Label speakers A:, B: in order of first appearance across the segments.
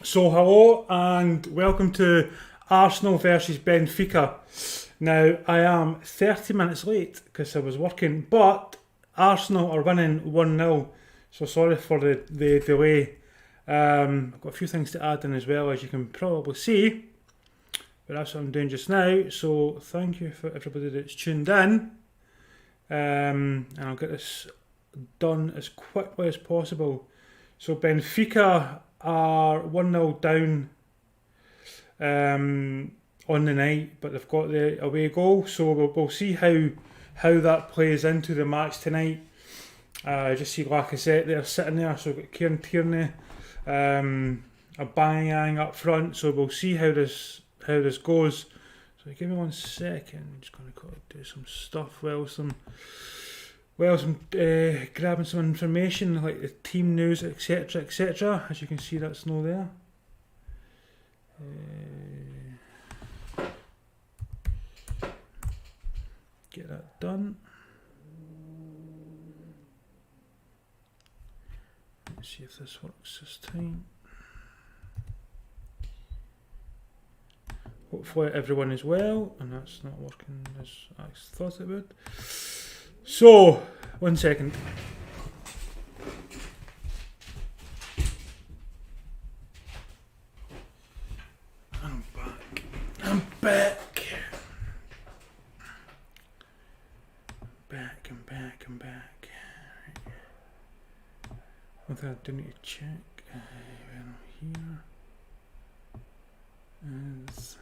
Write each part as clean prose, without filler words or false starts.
A: So hello and welcome to Arsenal versus Benfica. Now I am 30 minutes late because I was working, but Arsenal are winning 1-0, so sorry for the delay. I've got a few things to add in as well, as you can probably see, but that's what I'm doing just now, so thank you for everybody that's tuned in, and I'll get this done as quickly as possible. So Benfica are 1-0 down on the night, but they've got the away goal, so we'll see how that plays into the match tonight. Just see Lacazette there sitting there, so we've got Kieran Tierney, Aubameyang up front, so we'll see how this goes. So give me 1 second, I'm just going to do some stuff grabbing some information like the team news, etc, etc. As you can see, that's no there. Get that done. Let's see if this works this time. Hopefully everyone is well, and that's not working as I thought it would. So, 1 second. I'm back. I'm back. I'm back. One thing I do need to check here is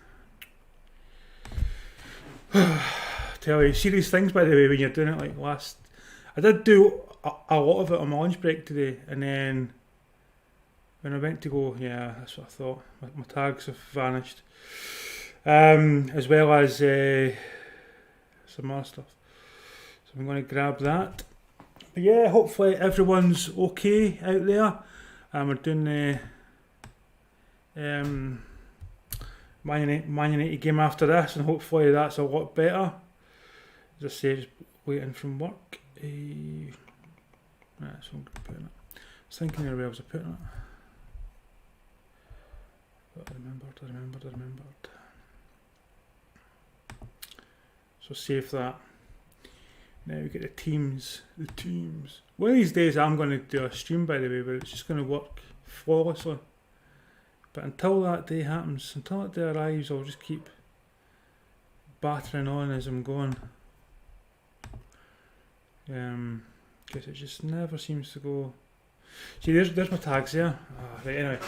A: tell you serious things, by the way, when you're doing it like last. I did do a lot of it on my lunch break today, and then when I went to go, yeah, that's what I thought. My tags have vanished, as well as some more stuff. So I'm going to grab that. But yeah, hopefully everyone's okay out there. We're doing the Man United game after this, and hopefully that's a lot better. As I say, just waiting from work. Right, so I'm going to put it. I was thinking where else I put it. But I remembered. So save that. Now we get the teams. One of these days I'm going to do a stream, by the way, but it's just going to work flawlessly. But until that day happens, until that day arrives, I'll just keep battering on as I'm going. Because it just never seems to go. See, there's my tags there. Right, anyway.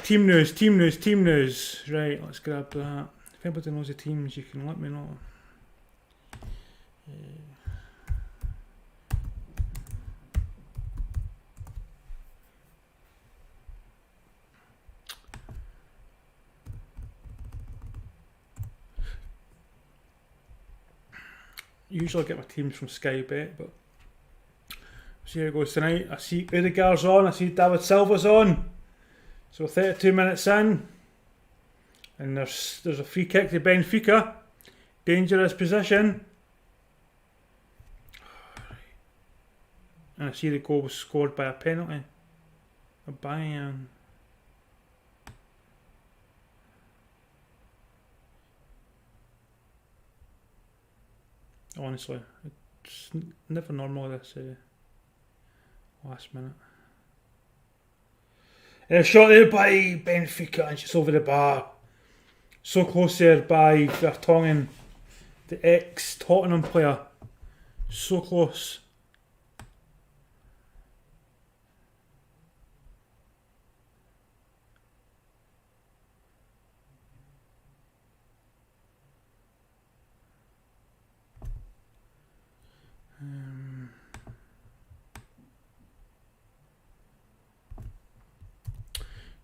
A: Team news. Right, let's grab that. If anybody knows the teams, you can let me know. Usually I get my teams from Sky Bet, but see how it goes tonight. I see Odegaard's on, I see David Silva's on. So 32 minutes in, and there's a free kick to Benfica. Dangerous position. And I see the goal was scored by a penalty. Aubameyang. Honestly, it's never normal this last minute. And a shot there by Benfica, and she's over the bar. So close there by Vertonghen, the ex-Tottenham player. So close.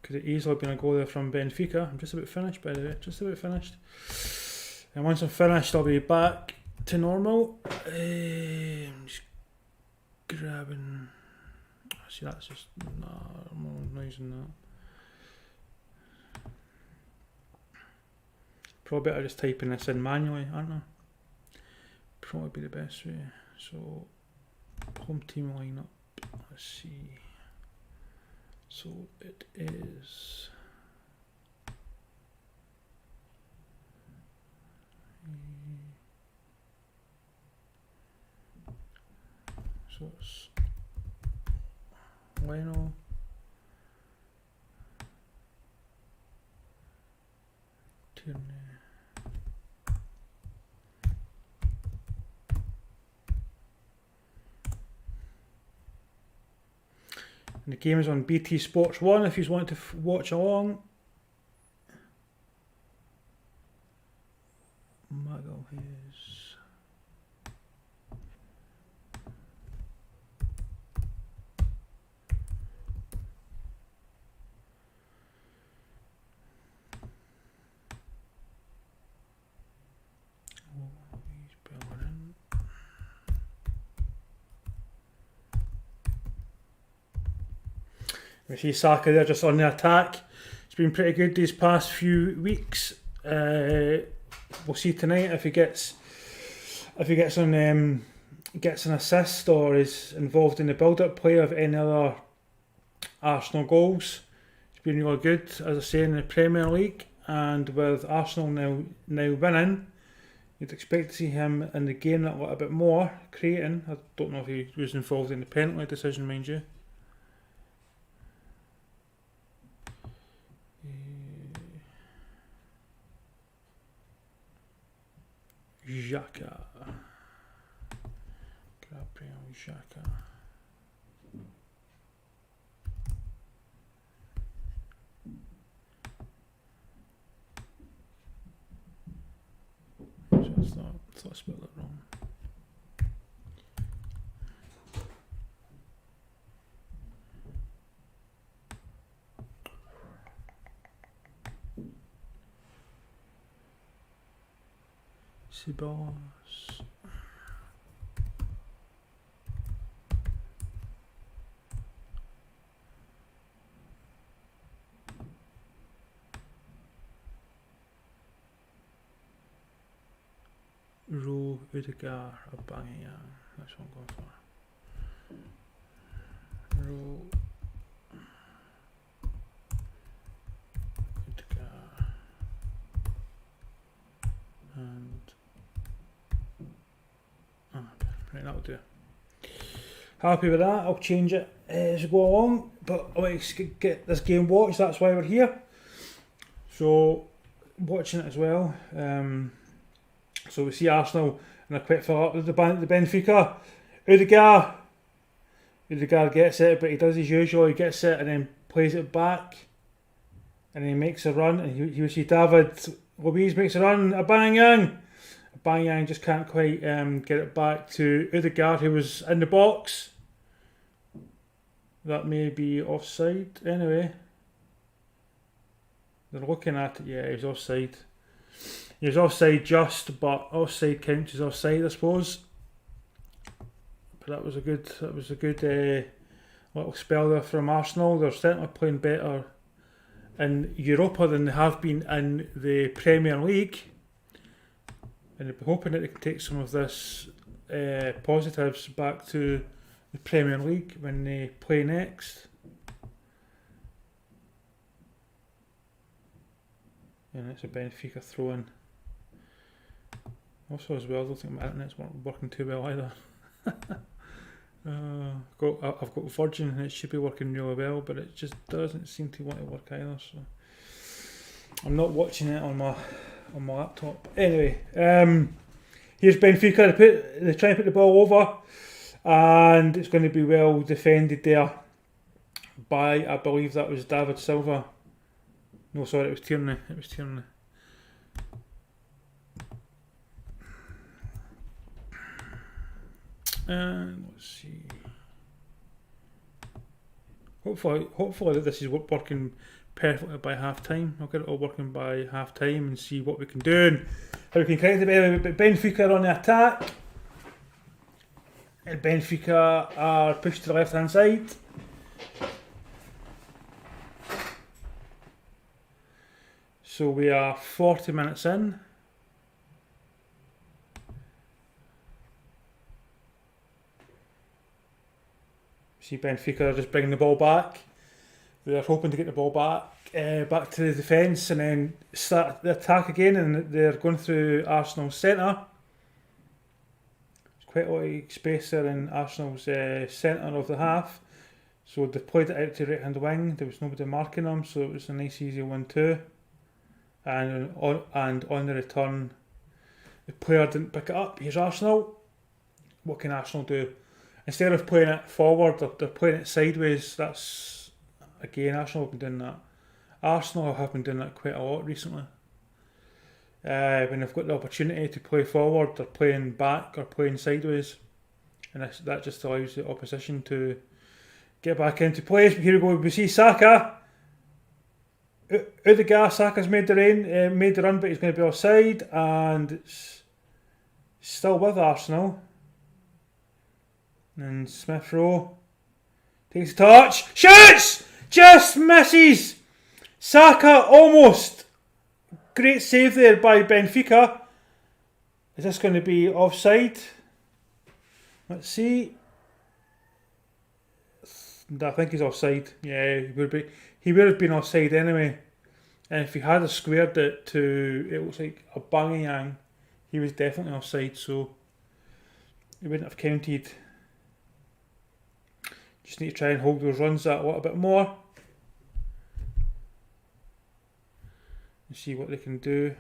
A: Could have easily been a goal there from Benfica. I'm just about finished, by the way. Just about finished. And once I'm finished, I'll be back to normal. I'm just grabbing. See, that's just. Nah, I'm not using that. Probably better just typing this in manually, aren't I? Probably be the best way. So, home team lineup. Let's see. So it is. So it's Leno. Tierney. And the game is on BT Sports 1 if you want to watch along. Maggle is. Oh, he's Bellerin. We see Saka there just on the attack. It's been pretty good these past few weeks. We'll see tonight if he gets an assist or is involved in the build-up play of any other Arsenal goals. It's been really good, as I say, in the Premier League, and with Arsenal now winning, you'd expect to see him in the game that little bit more, creating. I don't know if he was involved in the penalty decision, mind you. Xhaka. Gabriel Xhaka. So I thought I spelled that wrong. Sibos. Rowe, Udegaard, Aubameyang. That's what I'm going for. Rowe, Udegaard, and right, that'll do. Happy with that. I'll change it as we go along, but I want to get this game watched. That's why we're here. So watching it as well. So we see Arsenal and they're quite fill up with the Benfica. Udegaard gets it, but he does his usual. He gets it and then plays it back, and he makes a run. And you see David Luiz makes a run. Aubameyang just can't quite get it back to Udegaard, who was in the box. That may be offside. Anyway, they're looking at it. Yeah, he's offside. He was offside just, but offside counts as offside, I suppose. But that was a good little spell there from Arsenal. They're certainly playing better in Europa than they have been in the Premier League, and they're hoping that they can take some of this positives back to the Premier League when they play next. And it's a Benfica throw-in. Also, as well, I don't think my internet's working too well either. I've got Virgin and it should be working really well, but it just doesn't seem to want to work either. So I'm not watching it on my laptop. Anyway, here's Benfica. They try and put the ball over, and it's going to be well defended there by, I believe that was David Silva. No, sorry, it was Tierney. And let's see. Hopefully this is working perfectly by half time. I'll get it all working by half time and see what we can do and how we can correct it. But Benfica are on the attack. And Benfica are pushed to the left hand side. So we are 40 minutes in. See Benfica just bringing the ball back. they're hoping to get the ball back to the defence and then start the attack again, and they're going through Arsenal's centre. There's quite a lot of space there in Arsenal's centre of the half, so they played it out to right hand wing. There was nobody marking them, so it was a nice easy 1-2. And on the return, the player didn't pick it up. Here's Arsenal. What can Arsenal do? Instead of playing it forward, they're playing it sideways. That's, again, Arsenal have been doing that. Arsenal have been doing that quite a lot recently. When they've got the opportunity to play forward, they're playing back or playing sideways. And that just allows the opposition to get back into place. But here we go, we see Saka. Saka's made the run, but he's going to be offside, and it's still with Arsenal. And Smith Rowe takes a touch, shoots, just misses. Saka almost. Great save there by Benfica. Is this going to be offside? Let's see. I think he's offside. Yeah, he would have been offside anyway. And if he had squared it to, it looks like a banging, he was definitely offside, so he wouldn't have counted. Just need to try and hold those runs that a little bit more. And see what they can do,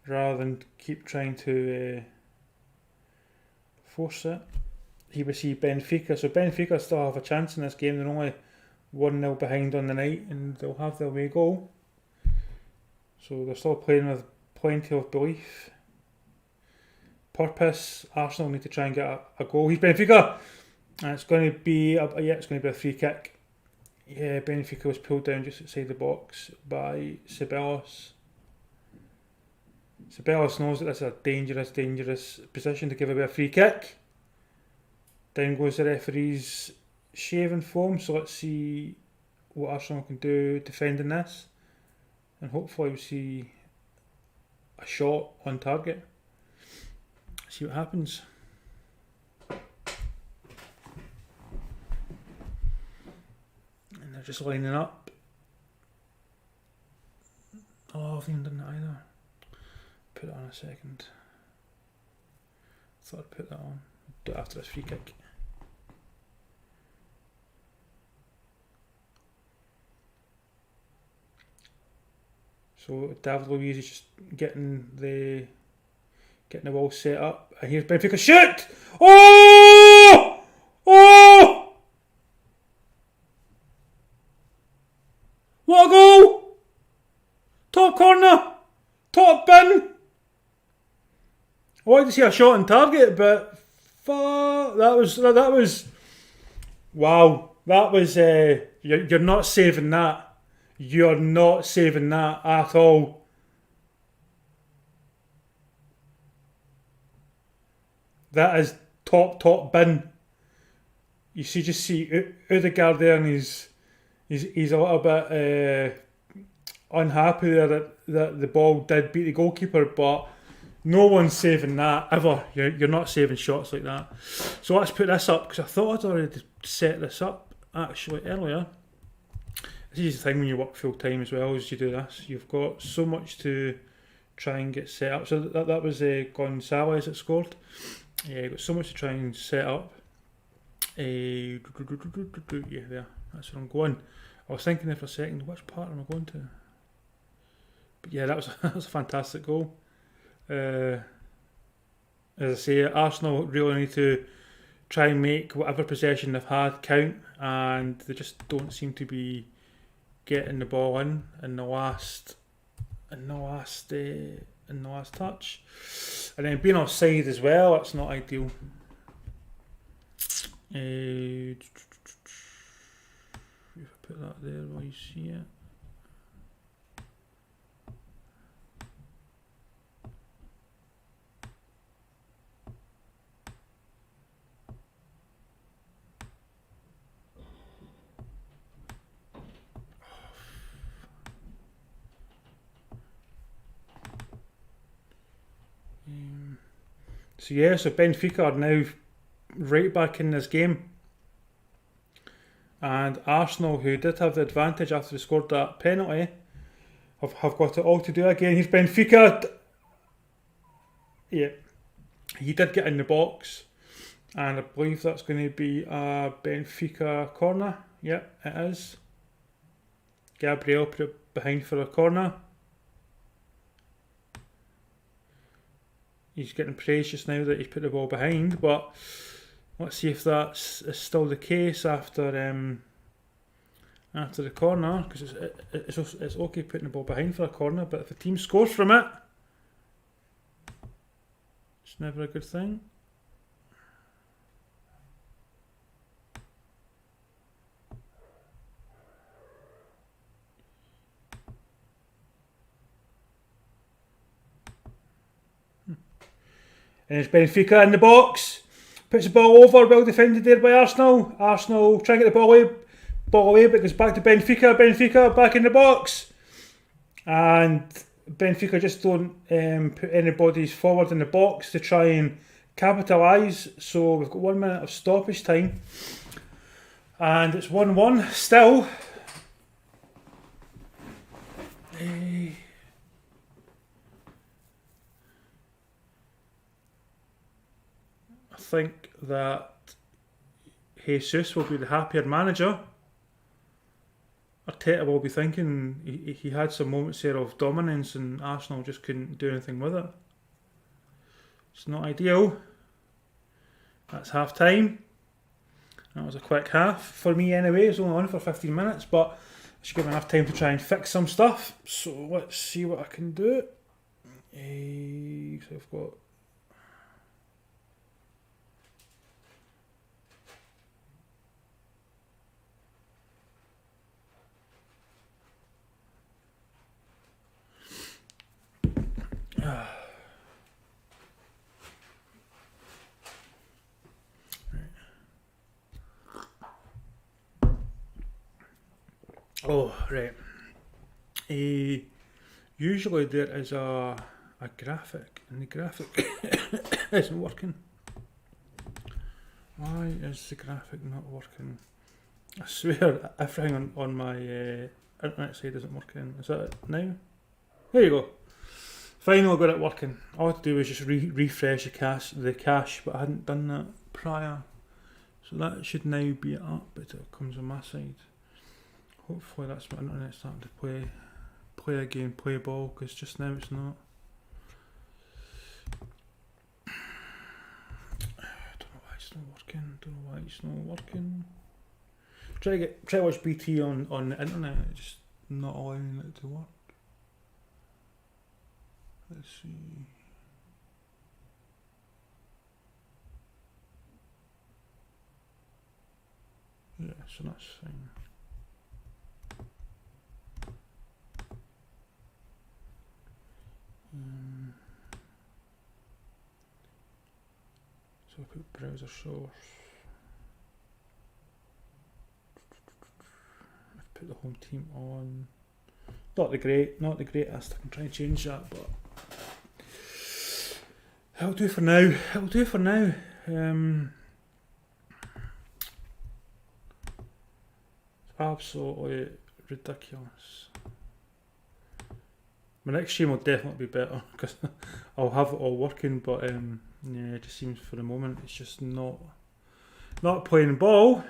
A: rather than keep trying to force it. Here we see Benfica. So Benfica still have a chance in this game. They're only 1-0 behind on the night, and they'll have their away goal. So they're still playing with plenty of belief. Purpose. Arsenal need to try and get a goal. Here's Benfica, and it's going to be a free kick. Yeah, Benfica was pulled down just outside the box by Ceballos. Ceballos knows that this is a dangerous position to give away a free kick. Down goes the referee's shaving foam, so let's see what Arsenal can do defending this, and hopefully we'll see a shot on target. See what happens. And they're just lining up. Oh, I've even done that either. Put it on a second. Thought I'd put that on. Do it after this free kick. So David Luiz is just getting the ball set up. And here's Benfica shoot! Oh! Oh! What a goal! Top corner! Top bin! I wanted to see a shot on target, but that was wow. That was you're not saving that. You're not saving that at all. That is top bin. You just see Odegaard there, and he's a little bit unhappy there that the ball did beat the goalkeeper, but no one's saving that ever. You're not saving shots like that. So let's put this up, because I thought I'd already set this up actually earlier. This is the thing when you work full time as well as you do this. You've got so much to try and get set up. So that was Gonzalez that scored. Yeah, you've got so much to try and set up. Yeah, there. That's where I'm going. I was thinking there for a second, which part am I going to? But yeah, that was a fantastic goal. As I say, Arsenal really need to try and make whatever possession they've had count, and they just don't seem to be getting the ball in the last touch, and then being offside as well. That's not ideal. If I put that there while you see it. So Benfica are now right back in this game. And Arsenal, who did have the advantage after they scored that penalty, have got it all to do again. Here's Benfica. Yeah, he did get in the box, and I believe that's going to be a Benfica corner. Yep, it is. Gabriel put it behind for a corner. He's getting praise just now that he's put the ball behind, but let's see if that's still the case after the corner, because it's okay putting the ball behind for a corner, but if a team scores from it, it's never a good thing. And it's Benfica in the box. Puts the ball over, well defended there by Arsenal. Arsenal trying to get the ball away, but goes back to Benfica. Benfica back in the box. And Benfica just don't put any bodies forward in the box to try and capitalise. So we've got 1 minute of stoppage time. And it's 1-1 still. I think that Jesus will be the happier manager. Arteta will be thinking he had some moments there of dominance and Arsenal just couldn't do anything with it. It's not ideal. That's half time. That was a quick half for me anyway. It was only on for 15 minutes, but I should give me enough time to try and fix some stuff. So let's see what I can do. So I've got right. Usually there is a graphic, and the graphic isn't working. Why is the graphic not working? I swear everything on my internet side isn't working. Is that it now? There you go. Finally got it working. All I had to do was just refresh the cache, but I hadn't done that prior. So that should now be up, but it comes on my side. Hopefully that's my internet starting to play again, play ball, because just now it's not. I don't know why it's not working. Try to watch BT on the internet, it's just not allowing it to work. Let's see. Yeah, so that's fine. So I put browser source. I've put the home team on. Not the greatest. I can try and change that, but it'll do for now. It's absolutely ridiculous. My next stream will definitely be better because I'll have it all working, but yeah, it just seems for the moment it's just not playing ball.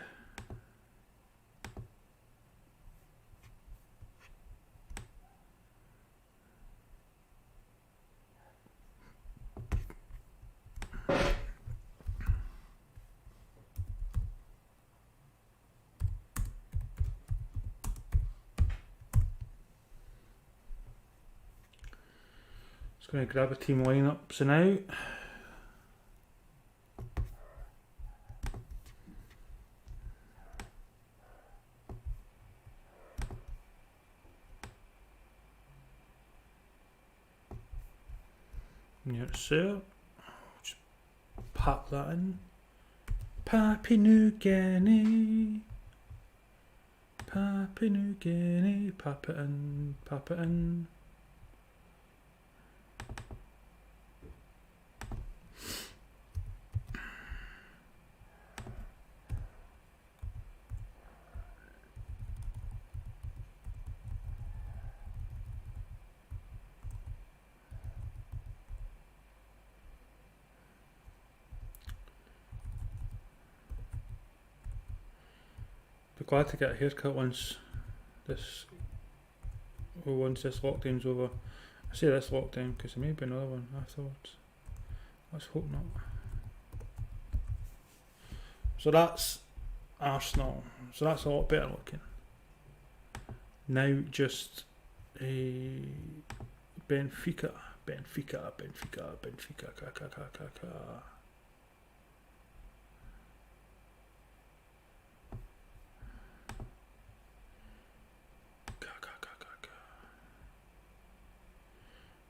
A: Going to grab a team lineups now. Yes, sir. Just pop that in. Papua New Guinea. Pop it in. glad to get a haircut once this lockdown's over. I say this lockdown because there may be another one afterwards. Let's hope not. So that's Arsenal. So that's a lot better looking. Now just a Benfica.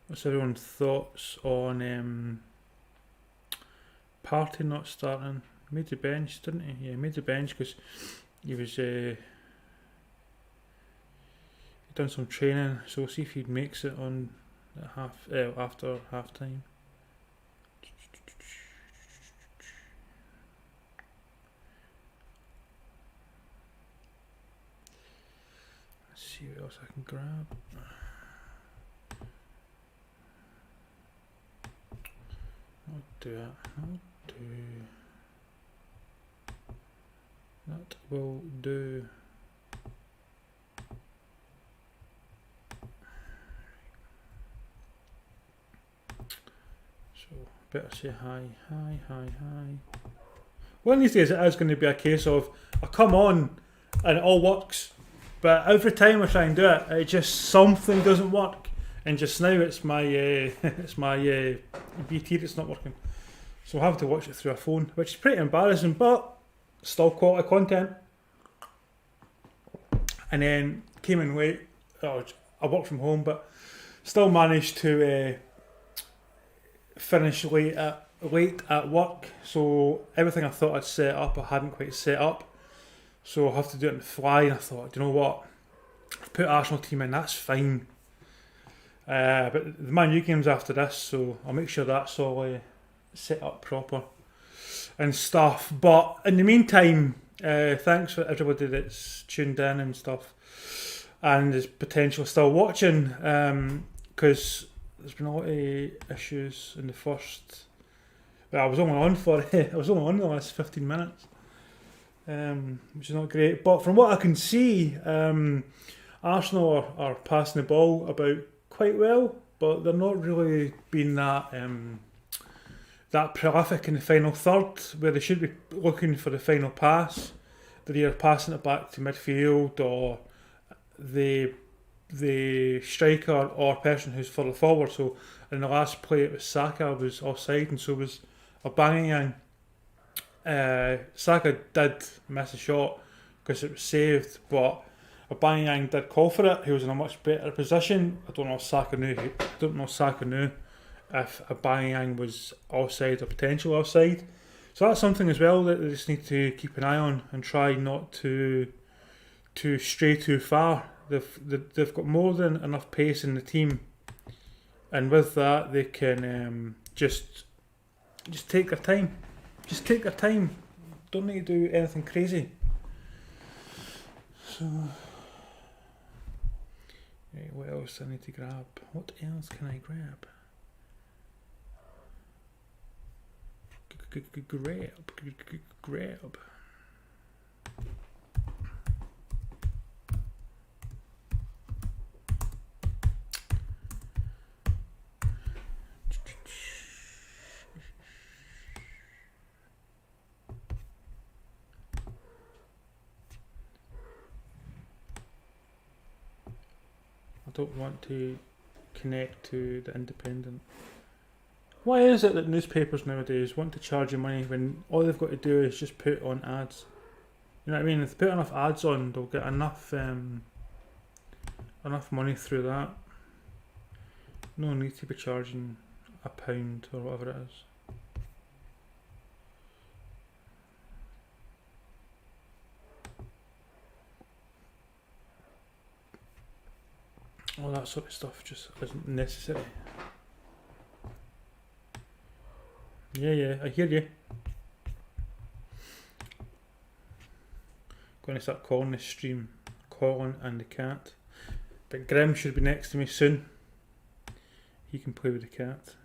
A: What's everyone's thoughts on Partey not starting? Made the bench, didn't he? Yeah, he made the bench because he was he'd done some training. So we'll see if he makes it on after half time. Let's see what else I can grab. I'll do it. That will do. So better say hi. One of these days it is going to be a case of I come on and it all works, but every time I try and do it, it just something doesn't work. And just now it's my BT that's not working, so I have to watch it through a phone, which is pretty embarrassing, but still quality content. And then came in late. I worked from home, but still managed to finish late at work. So everything I thought I'd set up, I hadn't quite set up. So I have to do it on the fly. And I thought, do you know what? I've put Arsenal team in. That's fine. But the Man U game's after this, so I'll make sure that's all set up proper and stuff. But in the meantime, thanks for everybody that's tuned in and stuff, and is potentially still watching, because there's been a lot of issues in the first. Well, I was only on the last 15 minutes, which is not great. But from what I can see, Arsenal are passing the ball about quite well, but they're not really being that prolific in the final third, where they should be looking for the final pass. They're either passing it back to midfield, or the striker or person who's further forward. So in the last play it was Saka was offside, and so was Aubameyang. Saka did miss a shot because it was saved, but Aubameyang did call for it. He was in a much better position. I don't know if Saka knew if Aubameyang was offside or potential offside. So that's something as well that they just need to keep an eye on and try not to stray too far. They've got more than enough pace in the team, and with that they can just take their time. Just take their time. Don't need to do anything crazy. So, right, what else do I need to grab? What else can I grab? Grab. I don't want to connect to the Independent. Why is it that newspapers nowadays want to charge you money when all they've got to do is just put on ads? You know what I mean? If they put enough ads on, they'll get enough money through that. No need to be charging £1 or whatever it is. All that sort of stuff just isn't necessary. Yeah, I hear you. Going to start calling this stream Colin and the cat. But Grim should be next to me soon. He can play with the cat.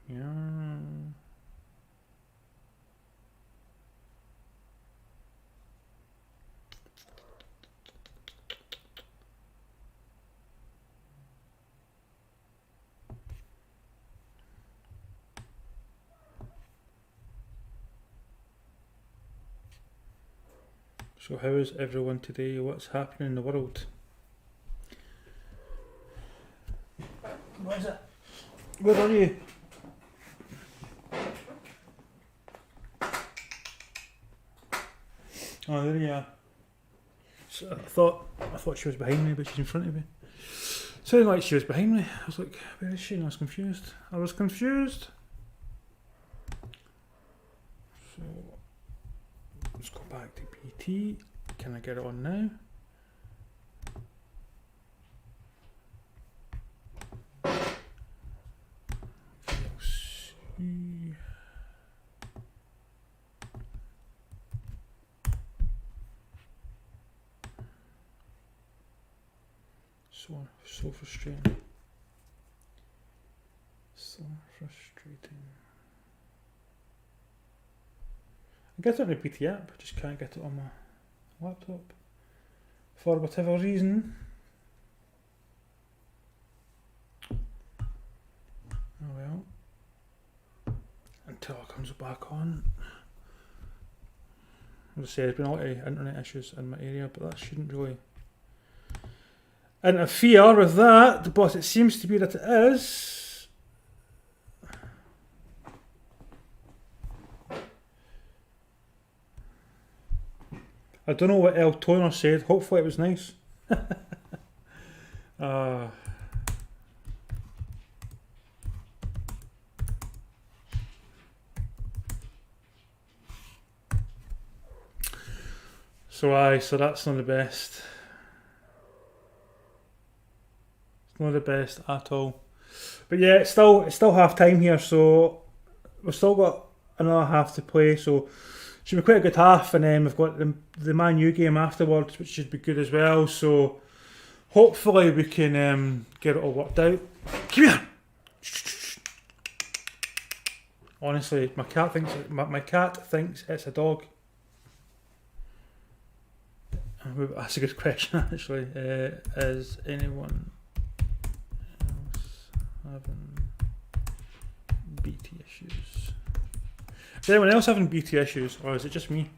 A: Yeah. So how is everyone today? What's happening in the world? What is it? Where are you? Oh, there you are. So I thought she was behind me, but she's in front of me. Sounded like she was behind me. I was like, where is she? And I was confused. So let's go back to BT. Can I get it on now? VLC. So frustrating. So frustrating. I get it on the BT app, I just can't get it on my laptop. For whatever reason. Oh well. Until it comes back on. As I say, there's been a lot of internet issues in my area, but that shouldn't really interfere with that, but it seems to be that it is. I don't know what El Toner said, hopefully it was nice. So that's not the best. Not the best at all, but yeah, it's still half time here, so we've still got another half to play, so should be quite a good half, and then we've got the Man U game afterwards, which should be good as well, so hopefully we can get it all worked out. Come here! Honestly, my cat thinks it's a dog. That's a good question actually. Is anyone having BT issues? Is anyone else having BT issues, or is it just me?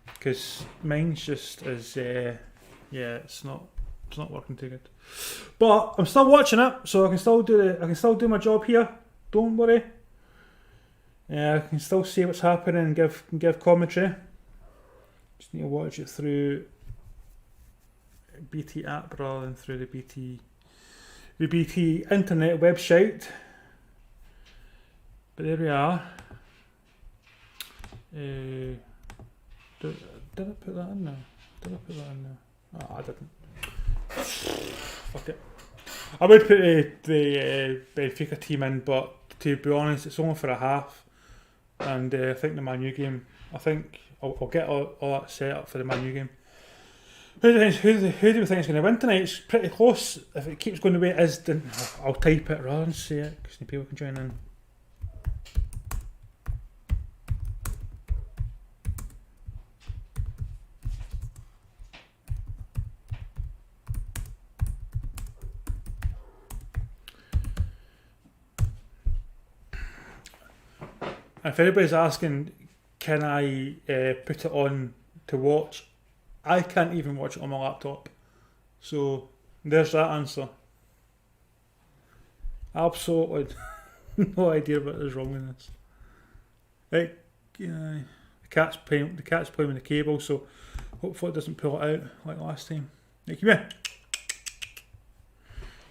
A: Because mine's just as it's not working too good. But I'm still watching it, so I can still do my job here. Don't worry. I can still see what's happening and give commentary. Just need to watch it through BT app rather than through the BT internet website. But there we are. Did I put that in there? Oh, I didn't. Fuck it. I would put the Benfica team in, but to be honest, it's only for a half. And I think the Man U game, I'll get all that set up for the Man U game. Who do we think is going to win tonight? It's pretty close. If it keeps going the way it is, then I'll type it rather than say it, because people can join in. If anybody's asking, can I put it on to watch? I can't even watch it on my laptop. So there's that answer. Absolutely no idea what is wrong with this. Right, the cat's playing with the cable, so hopefully it doesn't pull it out like last time. Hey, come here.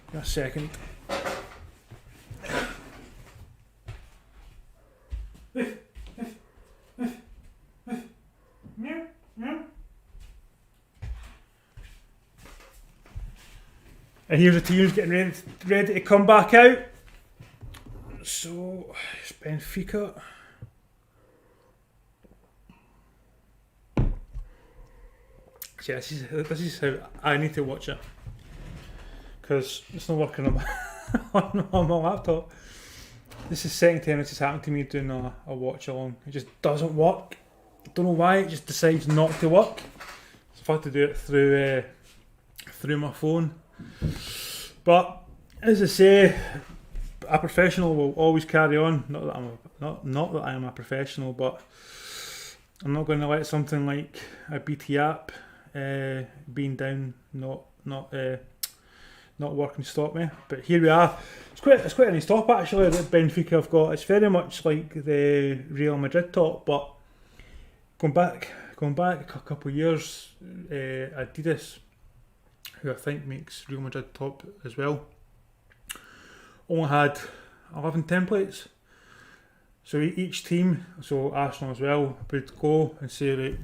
A: Give me a second. And here's the teams getting ready to come back out. So it's Benfica. Yeah, this is how I need to watch it, because it's not working on my laptop. This is the second time this has happened to me doing a watch along. It just doesn't work. I don't know why. It just decides not to work. So I've had to do it through my phone. But as I say, a professional will always carry on. Not that I am a professional, but I'm not going to let something like a BT app being down not working stop me. But here we are. It's quite a nice top actually that Benfica have got. It's very much like the Real Madrid top, but going back a couple of years, Adidas, who I think makes Real Madrid top as well, only had 11 templates. So each team, so Arsenal as well, would go and say, right,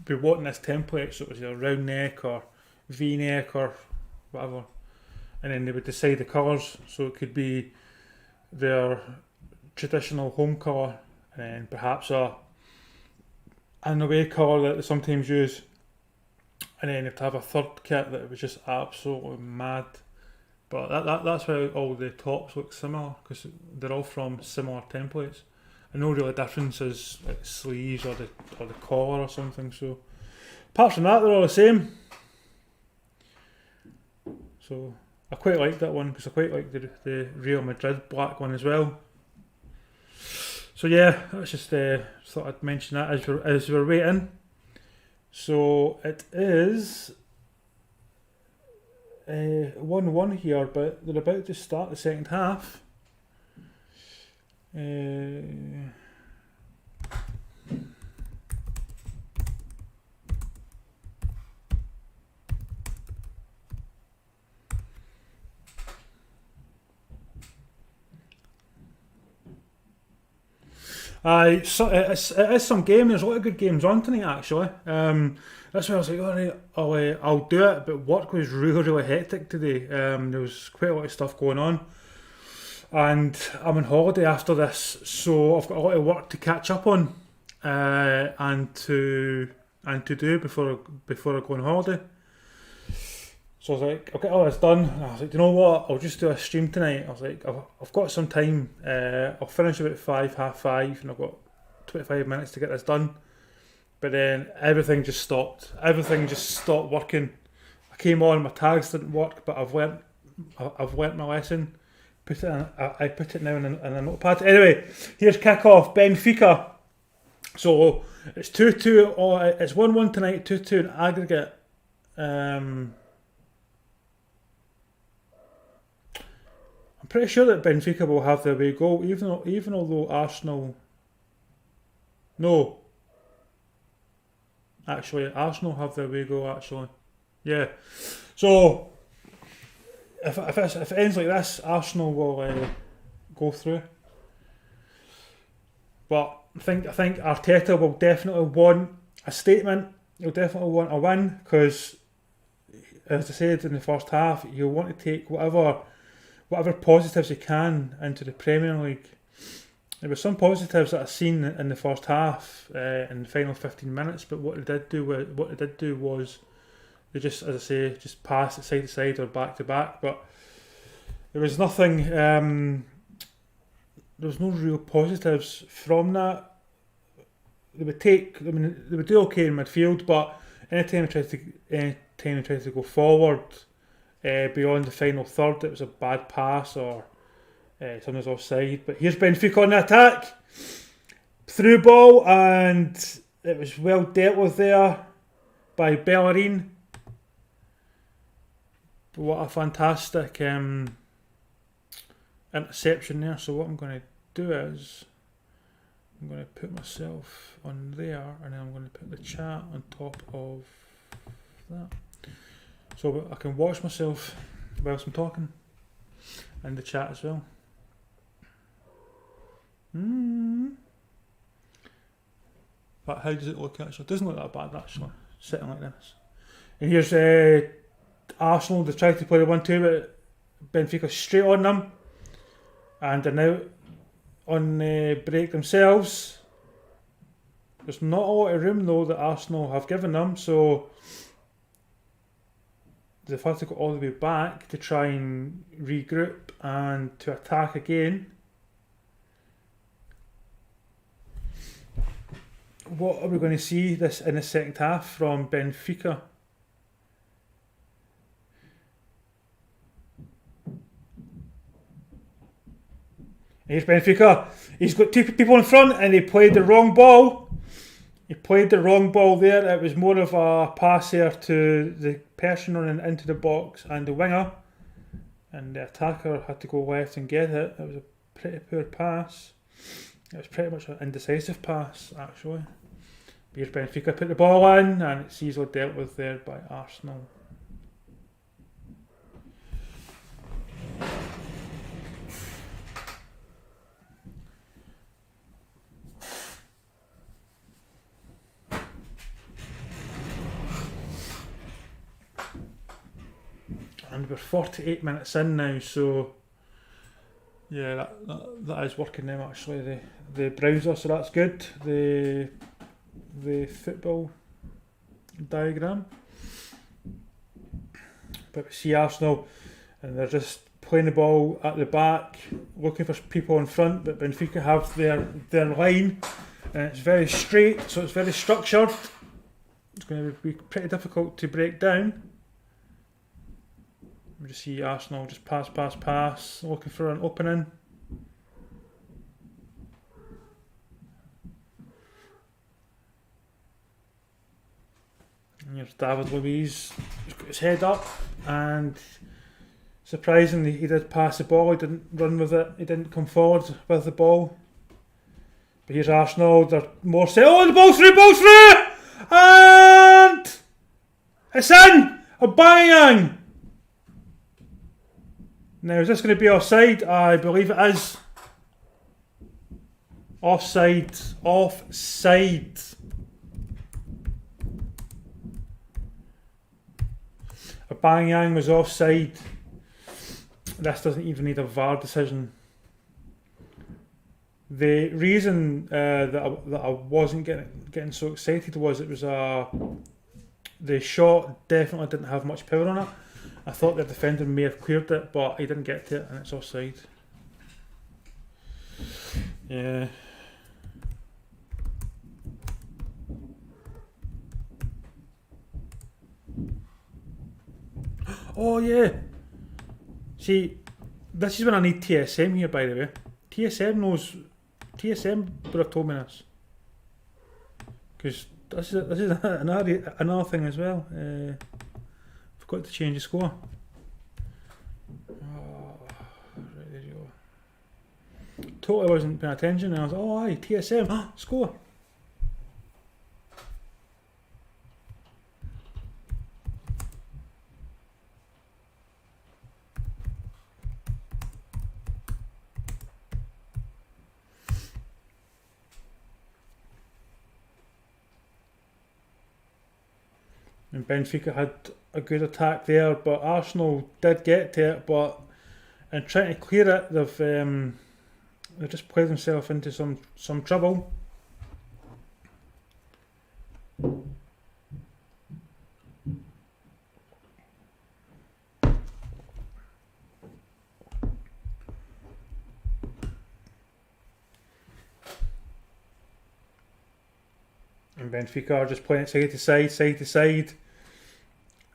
A: we want this template, so it was either round neck or V-neck or whatever. And then they would decide the colours, so it could be their traditional home colour and then perhaps an away colour that they sometimes use. And then they'd have a third kit that was just absolutely mad. But that's why all the tops look similar, because they're all from similar templates. And no real difference is like sleeves or the collar or something. So apart from that, they're all the same. So I quite like that one because I quite like the Real Madrid black one as well. So yeah, that's just thought I'd mention that as we're waiting. So it is 1-1 here, but they're about to start the second half. So it is some game. There's a lot of good games on tonight, actually. That's why I was like, all right, I'll do it. But work was really hectic today. There was quite a lot of stuff going on, and I'm on holiday after this, so I've got a lot of work to catch up on, and to do before I go on holiday. So I was like, I'll get all this done. And I was like, you know what? I'll just do a stream tonight. I was like, I've got some time. I'll finish about 5:30, and I've got 25 minutes to get this done. But then everything just stopped. Everything just stopped working. I came on, my tags didn't work, but I've learnt my lesson. I put it now in a notepad. Anyway, here's kick-off. Benfica. So it's 2-2. It's 1-1 tonight. 2-2 in aggregate. I'm pretty sure that Benfica will have their away goal, even although Arsenal. No. Actually, Arsenal have their away goal. Actually, yeah. So if it ends like this, Arsenal will go through. But I think Arteta will definitely want a statement. He'll definitely want a win because, as I said in the first half, he'll want to take whatever positives he can into the Premier League. There were some positives that I've seen in the first half, in the final 15 minutes, but what they did do was they just, as I say, just passed it side to side or back to back. But there was nothing. There was no real positives from that. They would do okay in midfield, but anytime they tried to go forward beyond the final third, it was a bad pass or something was offside. But here's Benfica on the attack, through ball, and it was well dealt with there by Bellerin. What a fantastic interception there. So what I'm going to do is I'm going to put myself on there, and then I'm going to put the chat on top of that, so I can watch myself whilst I'm talking, and the chat as well. But how does it look actually? It doesn't look that bad actually, sitting like this. And here's Arsenal. They tried to play the 1-2, but Benfica straight on them, and they're now on break themselves. There's not a lot of room though that Arsenal have given them, so they've had to go all the way back to try and regroup and to attack again. What are we going to see this in the second half from Benfica? Here's Benfica. He's got two people in front and they played the wrong ball. He played the wrong ball there. It was more of a pass there to the person running into the box and the winger, and the attacker had to go left and get it. It was a pretty poor pass. It was pretty much an indecisive pass, actually. Here's Benfica put the ball in, and it's easily dealt with there by Arsenal. And we're 48 minutes in now, so yeah, that is working now actually, the browser, so that's good. The football diagram. But we see Arsenal, and they're just playing the ball at the back, looking for people in front, but Benfica have their line, and it's very straight, so it's very structured. It's going to be pretty difficult to break down. We just see Arsenal just pass, looking for an opening. And here's David Luiz, he's got his head up, and surprisingly he did pass the ball, he didn't run with it, he didn't come forward with the ball. But here's Arsenal, they're more set. Oh, the ball's through! And it's in! Aubameyang! Now, is this going to be offside? I believe it is. Offside. Aubameyang was offside. This doesn't even need a VAR decision. The reason that I wasn't getting so excited was it was the shot definitely didn't have much power on it. I thought the defender may have cleared it, but he didn't get to it, and it's offside. Yeah. Oh yeah. See, this is when I need TSM here, by the way. TSM would have told me this, because this is another thing as well. Forgot to change the score. Oh, right, there you go. Totally wasn't paying attention, and I was like, oh aye, TSM, score. And Benfica had a good attack there, but Arsenal did get to it, but in trying to clear it, they've just played themselves into some trouble. And Benfica are just playing it side to side,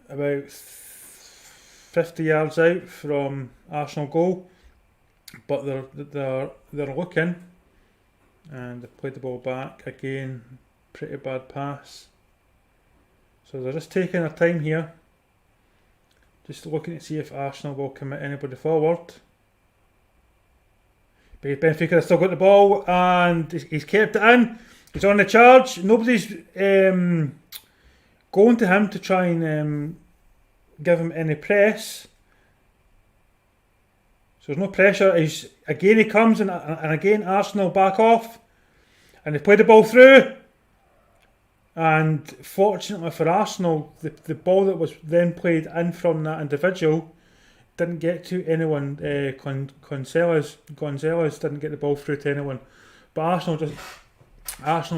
A: about 50 yards out from Arsenal goal, but they're looking, and they've played the ball back again. Pretty bad pass. So they're just taking their time here, just looking to see if Arsenal will commit anybody forward. But Benfica has still got the ball, and he's kept it in. He's on the charge. Nobody's going to him to try and give him any press. So there's no pressure. He comes, and again Arsenal back off, and they play the ball through. And fortunately for Arsenal, the ball that was then played in from that individual didn't get to anyone. Gonzalez didn't get the ball through to anyone, but Arsenal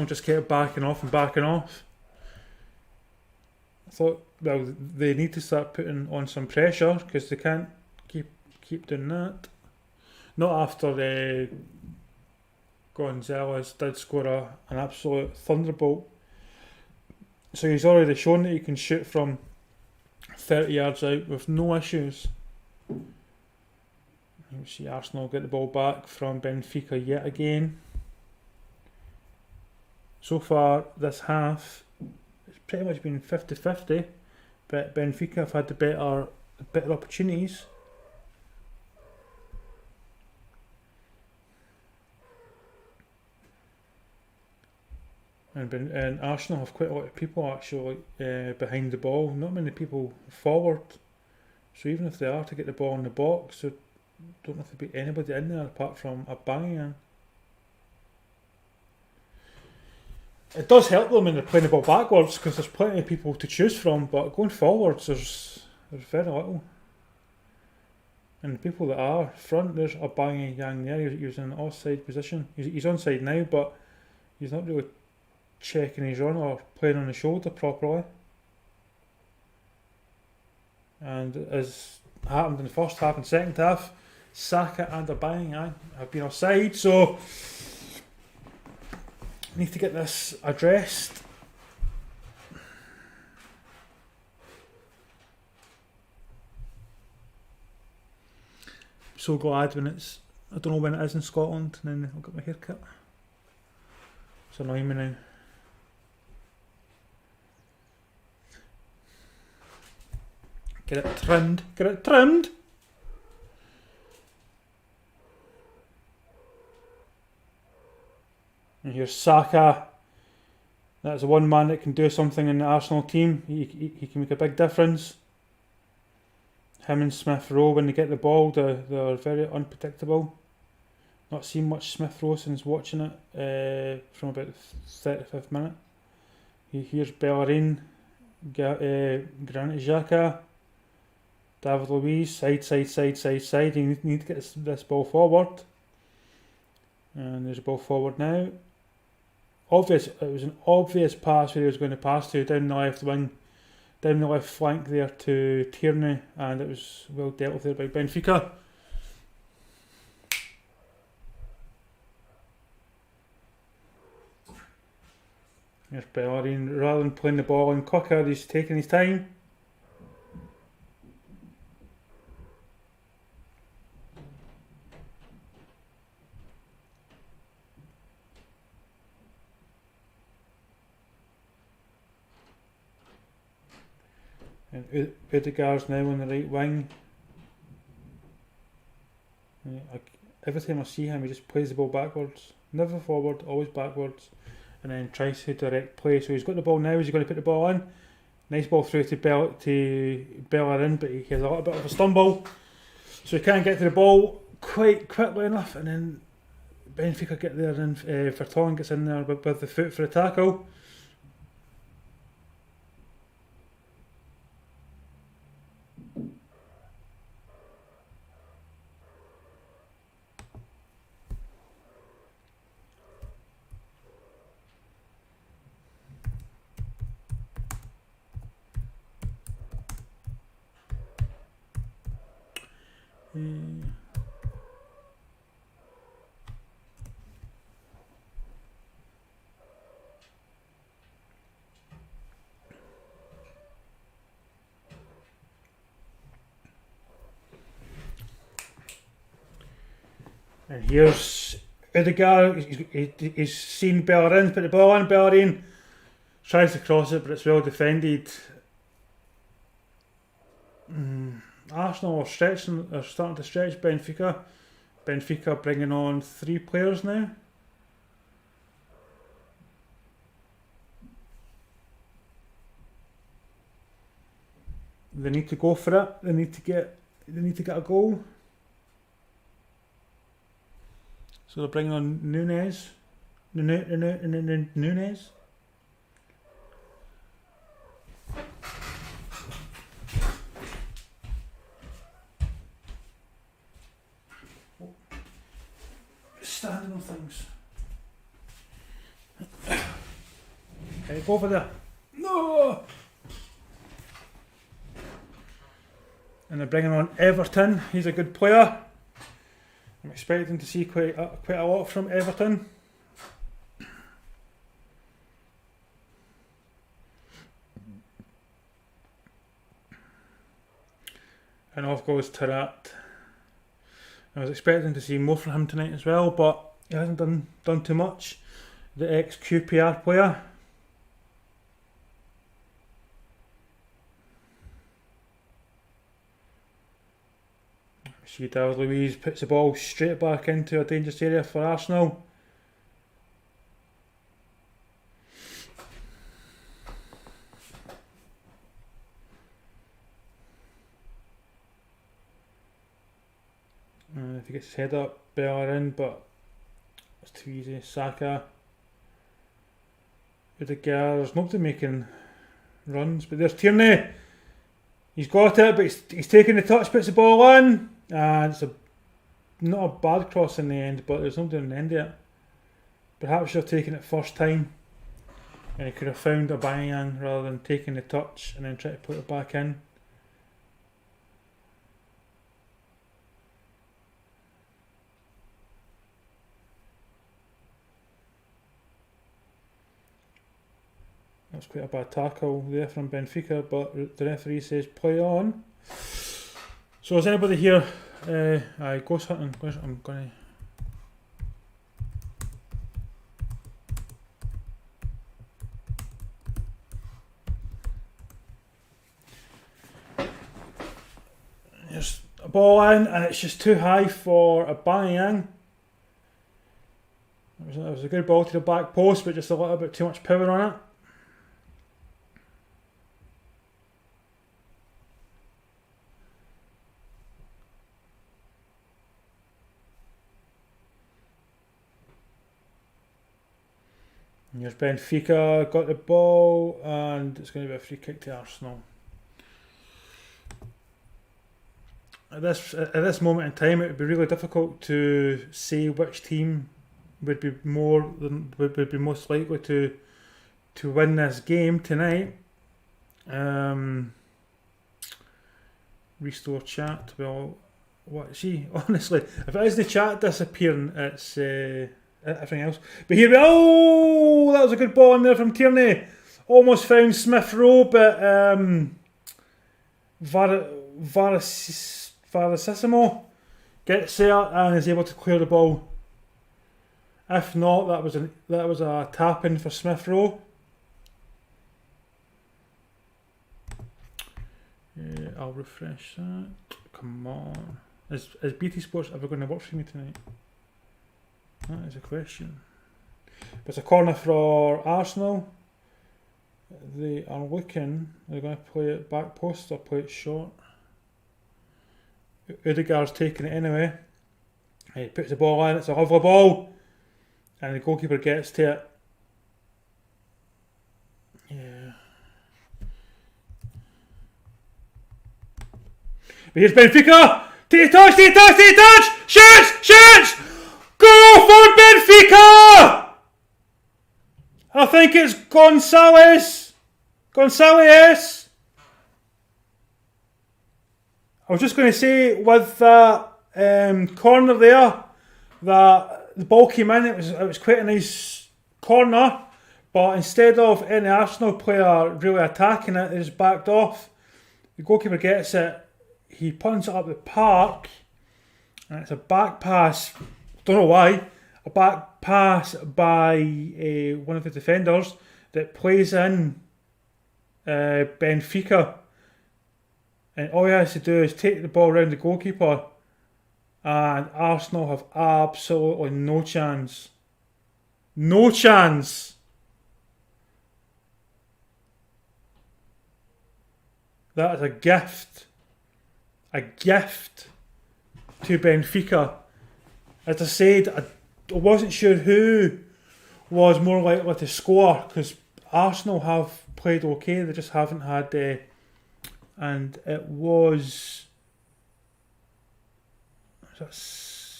A: just kept backing off. I thought, well, they need to start putting on some pressure, because they can't keep doing that. Not after Gonzalez did score an absolute thunderbolt. So he's already shown that he can shoot from 30 yards out with no issues. You see Arsenal get the ball back from Benfica yet again. So far this half, it's pretty much been 50-50, but Benfica have had the better opportunities. And Arsenal have quite a lot of people actually behind the ball, not many people forward. So even if they are to get the ball in the box, there don't have to be anybody in there apart from a banging. It does help them when they're playing the ball backwards because there's plenty of people to choose from, but going forwards there's very little. And the people that are front, there's a banging Yang there, he's in an offside position. He's onside now, but he's not really checking his run or playing on the shoulder properly. And as happened in the first half and second half, Saka and Aubameyang have been offside, so need to get this addressed. So glad when it's, I don't know when it is in Scotland, and then I'll get my hair cut. It's annoying me now. Get it trimmed, get it trimmed! And here's Saka. That's the one man that can do something in the Arsenal team. He can make a big difference. Him and Smith Rowe, when they get the ball, they're very unpredictable. Not seen much Smith Rowe since watching it from about the 35th minute. Here's Bellerin, Granit Xhaka, David Luiz, side. You need to get this ball forward. And there's a ball forward now. It was an obvious pass where he was going to pass to down the left wing, down the left flank there to Tierney, and it was well dealt with there by Benfica. There's Bellerin, rather than playing the ball in quicker, he's taking his time. And Odegaard's now on the right wing. Every time I see him, he just plays the ball backwards. Never forward, always backwards. And then tries to direct play. So he's got the ball now. Is he going to put the ball in? Nice ball through to Bellerin, but he has a little bit of a stumble. So he can't get to the ball quite quickly enough. And then Benfica get there, and Vertonghen gets in there with the foot for a tackle. And here's Odegaard. He's seen Bellerin put the ball in. Bellerin tries to cross it, but it's well defended. Arsenal are starting to stretch Benfica. Benfica bringing on 3 players now. They need to go for it. They need to get a goal. So they're bringing on Nunes. Nunes. Standing on things. Okay, go over there. No! And they're bringing on Everton. He's a good player. I'm expecting to see quite a lot from Everton. And off goes Tarat. I was expecting to see more from him tonight as well, but he hasn't done too much. the ex-QPR player. See David Luiz puts the ball straight back into a dangerous area for Arsenal. If he gets his head up, Bellerin, but it's too easy. Saka. There's nobody making runs, but there's Tierney. He's got it, but he's taking the touch, puts the ball in, and it's not a bad cross in the end, but there's nobody on the end of it. Perhaps you're taking it first time, and he could have found a Aubameyang rather than taking the touch and then try to put it back in. That's quite a bad tackle there from Benfica, but the referee says play on. So is anybody here ghost hunting? I'm going to... There's a ball in and it's just too high for Aubameyang. It was a good ball to the back post, but just a little bit too much power on it. Here's Benfica, got the ball, and it's going to be a free kick to Arsenal. At this moment in time, it would be really difficult to say which team would be most likely to win this game tonight. Restore chat. Well, what? See, honestly, if it is the chat disappearing, it's everything else. But here we go. That was a good ball in there from Tierney. Almost found Smith Rowe, but Varasissimo gets there and is able to clear the ball. If not, that was a tap in for Smith Rowe. I'll refresh that. Come on. Is BT Sports ever going to work for me tonight? That is a question. But it's a corner for Arsenal. They are looking. They're going to play it back post or play it short. Odegaard's taking it anyway. He puts the ball in. It's a lovely ball. And the goalkeeper gets to it. Yeah. But here's Benfica. Take the touch. Shoots. Go for Benfica! I think it's Gonzalez. I was just going to say with that corner there, that the ball came in. It was quite a nice corner, but instead of any Arsenal player really attacking it, they just backed off. The goalkeeper gets it. He punts it up the park, and it's a back pass. Don't know why. A back pass by one of the defenders that plays in Benfica. And all he has to do is take the ball around the goalkeeper. And Arsenal have absolutely no chance. No chance. That is a gift. A gift to Benfica. As I said, I wasn't sure who was more likely to score because Arsenal have played okay, they just haven't had and it was that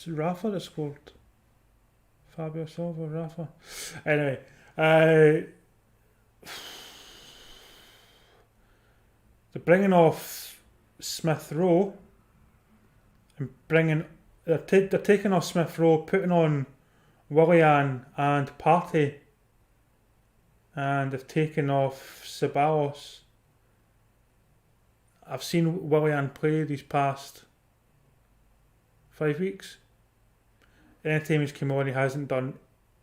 A: Rafa that scored? Fabio Silva, Rafa? Anyway, they're bringing off Smith Rowe and they're taking off Smith Rowe, putting on Willian and Partey, and they've taken off Ceballos. I've seen Willian play these past 5 weeks. Anytime he's come on, he hasn't done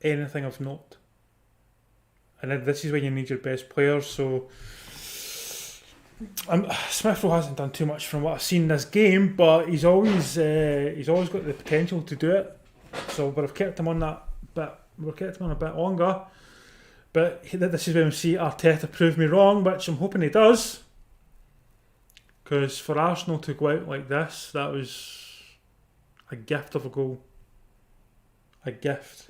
A: anything of note. and then this is when you need your best players. So Smith Rowe hasn't done too much from what I've seen this game, but he's always got the potential to do it. So, but I've kept him on that bit. We've kept him on a bit longer. But this is when we see Arteta prove me wrong, which I'm hoping he does. Because for Arsenal to go out like this, that was a gift of a goal. A gift.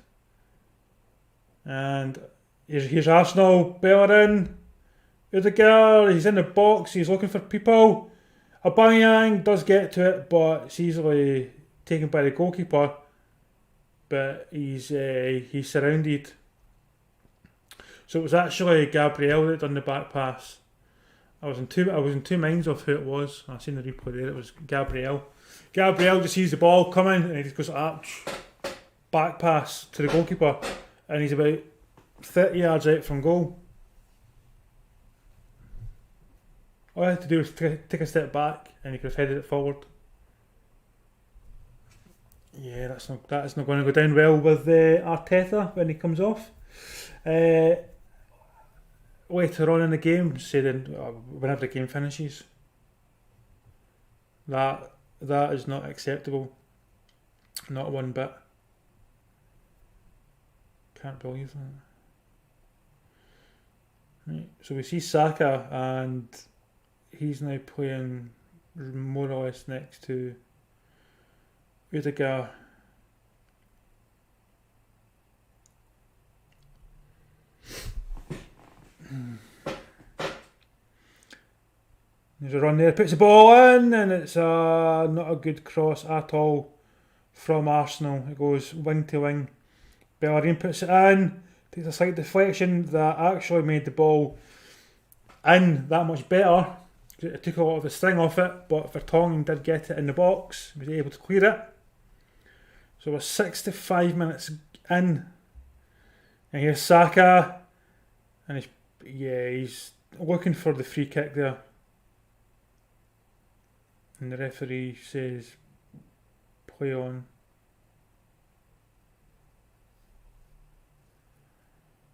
A: And here's Arsenal, Bellerin, Odegaard, he's in the box, he's looking for people. Aubameyang does get to it, but it's easily taken by the goalkeeper. But he's surrounded. So it was actually Gabriel that done the back pass. I was in two minds of who it was. I've seen the replay there. It was Gabriel. Gabriel just sees the ball coming and he just goes back pass to the goalkeeper, and he's about 30 yards out from goal. All I had to do was take a step back, and he could have headed it forward. Yeah, that is not going to go down well with Arteta when he comes off. Later on in the game, saying whenever the game finishes, that is not acceptable. Not one bit. Can't believe that. Right, so we see Saka, and he's now playing more or less next to Odegaard. There's a run there, puts the ball in, and it's not a good cross at all from Arsenal. It goes wing to wing. Bellerin puts it in, takes a slight deflection that actually made the ball in that much better. It took a lot of the sting off it, but Vertonghen did get it in the box. He was able to clear it. So we're 65 minutes in, and here's Saka, and he's looking for the free kick there, and the referee says play on.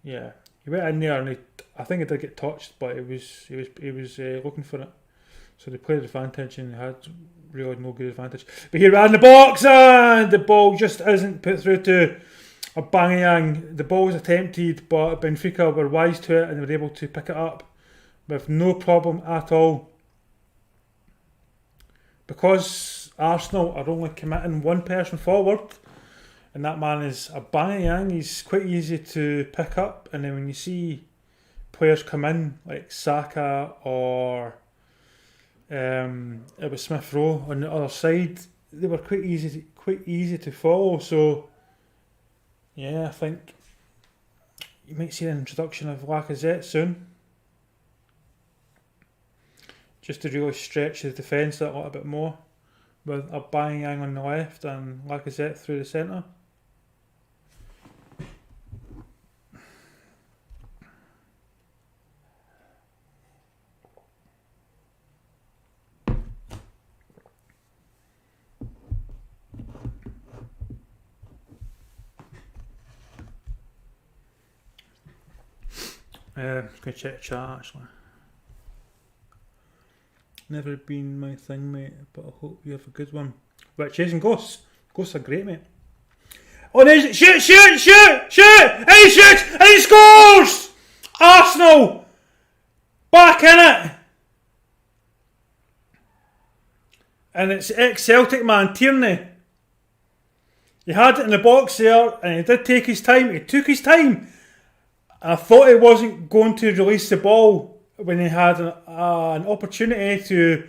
A: Yeah, he went in there, and I think it did get touched, but he was looking for it. So they played advantage, and they had really no good advantage. But here we are in the box, and the ball just isn't put through to Aubameyang. The ball was attempted, but Benfica were wise to it, and they were able to pick it up with no problem at all. Because Arsenal are only committing one person forward, and that man is Aubameyang. He's quite easy to pick up, and then when you see players come in like Saka or it was Smith Rowe on the other side, they were quite easy to follow. So yeah, I think you might see an introduction of Lacazette soon, just to really stretch the defence a little bit more, with Aubameyang on the left and Lacazette through the centre. I'm just going to check chat actually. Never been my thing, mate, but I hope you have a good one. Right, chasing ghosts. Ghosts are great, mate. Oh, there's shoot! And he shoots! And he scores! Arsenal! Back in it! And it's ex-Celtic man, Tierney. He had it in the box there, and he did take his time. He took his time. I thought he wasn't going to release the ball when he had an opportunity to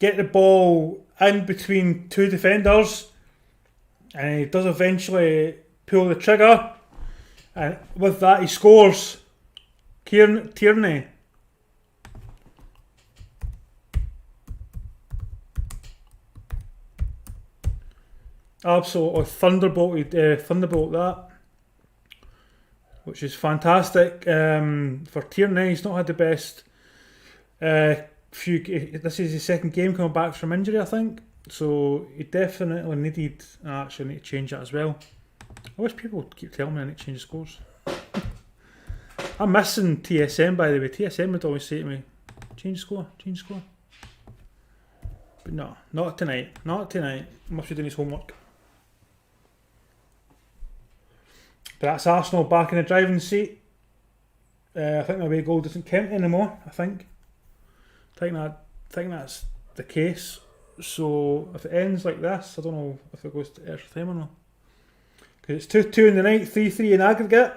A: get the ball in between two defenders, and he does eventually pull the trigger, and with that he scores. Tierney. Absolutely thunderbolt that, which is fantastic for Tierney. He's not had the best this is his second game coming back from injury, I think. So he definitely needed. I actually need to change that as well. I wish people would keep telling me I need to change the scores. I'm missing TSM, by the way. TSM would always say to me, change score. But no, not tonight. Must be doing his homework. But that's Arsenal back in the driving seat. I think the away goal doesn't count anymore, I think that's the case. So if it ends like this, I don't know if it goes to extra time or not. Because it's 2-2 in the night, 3-3 in aggregate.